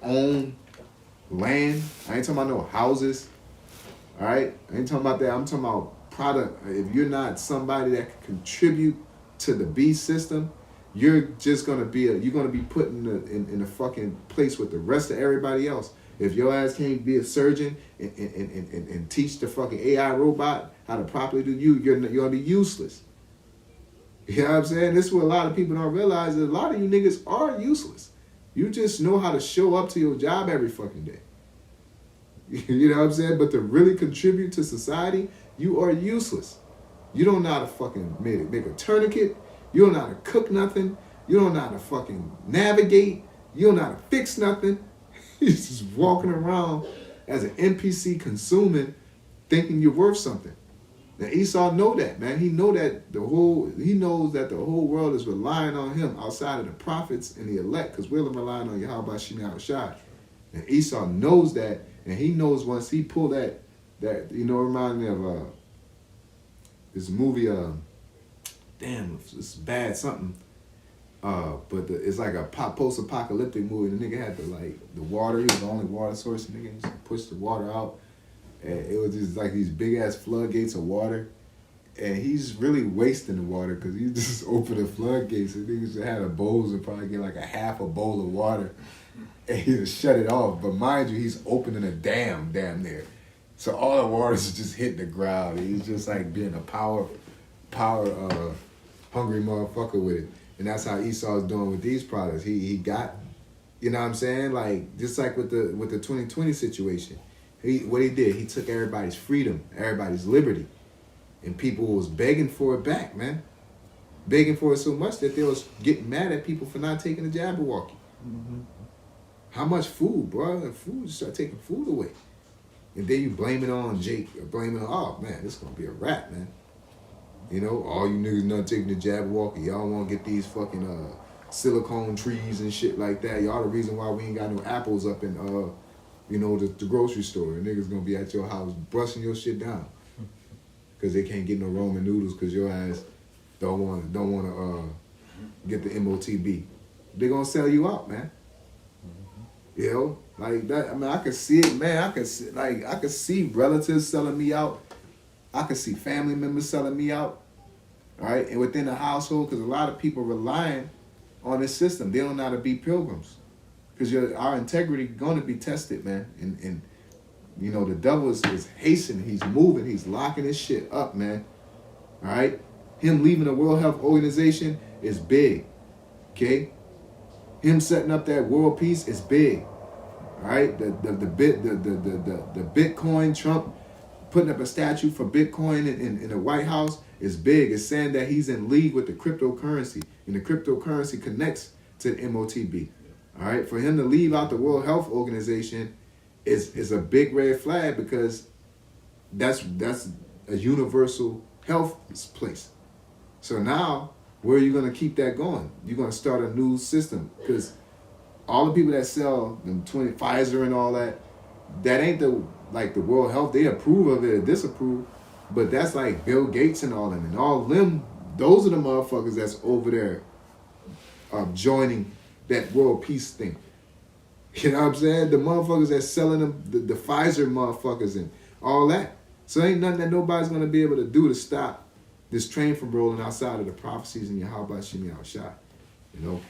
own land, I ain't talking about no houses, all right, I ain't talking about that. I'm talking about product. If you're not somebody that can contribute to the beast system, you're just gonna be put in a fucking place with the rest of everybody else. If your ass can't be a surgeon and teach the fucking AI robot how to properly do you're gonna be useless. You know what I'm saying? This is what a lot of people don't realize, that a lot of you niggas are useless. You just know how to show up to your job every fucking day. You know what I'm saying? But to really contribute to society, you are useless. You don't know how to fucking make a tourniquet. You don't know how to cook nothing. You don't know how to fucking navigate. You don't know how to fix nothing. You're just walking around as an NPC consuming, thinking you're worth something. Now Esau know that, man. He knows that the whole world is relying on him outside of the prophets and the elect, because we're relying on Yahweh Shemi Shai. And Esau knows that, and he knows once he pull that it reminds me of this movie, it's bad something. But it's like a post-apocalyptic movie. The nigga had the water. He was the only water source. The nigga used to push the water out. And it was just like these big-ass floodgates of water. And he's really wasting the water because he just opened the floodgates. And niggas had a bowl and probably get like a half a bowl of water. And he just shut it off. But mind you, he's opening a dam damn near. So all the water is just hitting the ground. He's just like being a power hungry motherfucker with it. And that's how Esau's doing with these products. He got, you know what I'm saying? Like, just like with the 2020 situation. What he did, he took everybody's freedom, everybody's liberty. And people was begging for it back, man. Begging for it so much that they was getting mad at people for not taking the Jabberwocky. Mm-hmm. How much food, bro? And food, start taking food away. And then you blame it on Jake, or blame it on, oh man, this gonna be a wrap, man. You know, all you niggas not taking the Jabberwocky. Y'all wanna get these fucking silicone trees and shit like that. Y'all the reason why we ain't got no apples up in you know, the grocery store. And niggas gonna be at your house brushing your shit down. Cause they can't get no ramen noodles cause your ass don't wanna get the MOTB. They gonna sell you out, man. You know, like that. I mean, I can see it, man. I can see relatives selling me out. I can see family members selling me out. All right, and within the household, because a lot of people relying on this system. They don't know how to be pilgrims, because our integrity going to be tested, man. And you know, the devil is hastening. He's moving. He's locking his shit up, man. All right, him leaving the World Health Organization is big. Okay. Him setting up that world peace is big, all right. The Bitcoin, Trump putting up a statue for Bitcoin in the White House is big. It's saying that he's in league with the cryptocurrency, and the cryptocurrency connects to the MOTB. All right, for him to leave out the World Health Organization is a big red flag, because that's a universal health place. So now, where are you going to keep that going? You're going to start a new system, because all the people that sell them Pfizer and all that ain't the World Health. They approve of it or disapprove, but that's like Bill Gates and all them. And all them, those are the motherfuckers that's over there joining that world peace thing. You know what I'm saying? The motherfuckers that's selling them, the Pfizer motherfuckers and all that. So ain't nothing that nobody's going to be able to do to stop this train from rolling outside of the prophecies in Yahweh Shemi Shai, you know.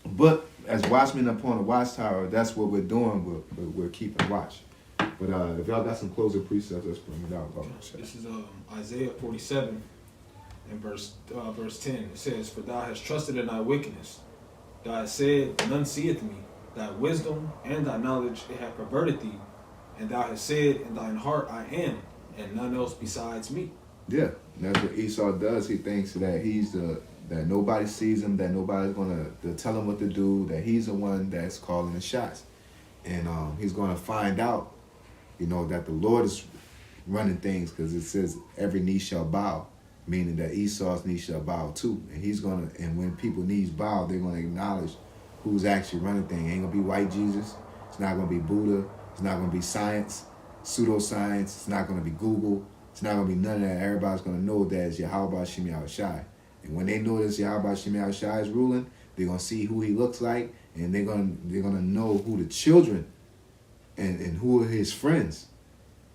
But as watchmen upon the watchtower, that's what we're doing. We're keeping watch. But if y'all got some closing precepts, let's bring it out. This is Isaiah 47 and verse 10. It says, "For thou hast trusted in thy wickedness. Thou hast said, none seeth me. Thy wisdom and thy knowledge it hath perverted thee. And thou hast said in thine heart, I am, and none else besides me." Yeah, that's what Esau does. He thinks that that nobody sees him, that nobody's gonna tell him what to do, that he's the one that's calling the shots, and he's gonna find out, you know, that the Lord is running things, because it says every knee shall bow, meaning that Esau's knee shall bow too, and when people knees bow, they're gonna acknowledge who's actually running things. It ain't gonna be white Jesus. It's not gonna be Buddha. It's not gonna be science, pseudoscience. It's not gonna be Google. It's not going to be none of that. Everybody's going to know that it's Yahweh Shemi Shai. And when they know that Yahweh Shemi Shai is ruling, they're going to see who he looks like, and they're going to know who the children and who are his friends.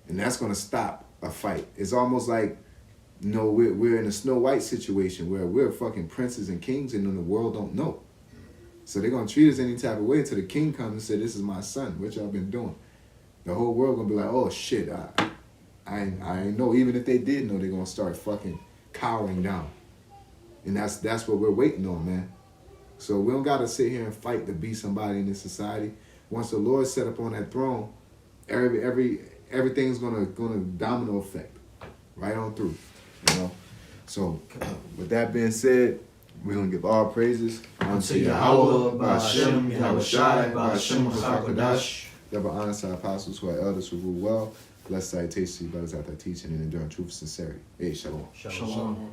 And that's going to stop a fight. It's almost like, you know, we're in a Snow White situation where we're fucking princes and kings, and then the world don't know. So they're going to treat us any type of way until the king comes and says, "This is my son. What y'all been doing?" The whole world going to be like, "Oh, shit, I know." Even if they did know, they're going to start fucking cowering down. And that's what we're waiting on, man. So we don't got to sit here and fight to be somebody in this society. Once the Lord set up on that throne, everything's going to domino effect right on through, you know. So with that being said, we're going to give all praises unto Yahweh, Ba'ashem, Yahweh Shai, Ba'ashem, HaKadosh. Double honor to our apostles who are elders who rule well. Blessed citation to you, brothers, out there teaching and enduring truth and sincerity. Hey, shalom. Shalom. Shalom.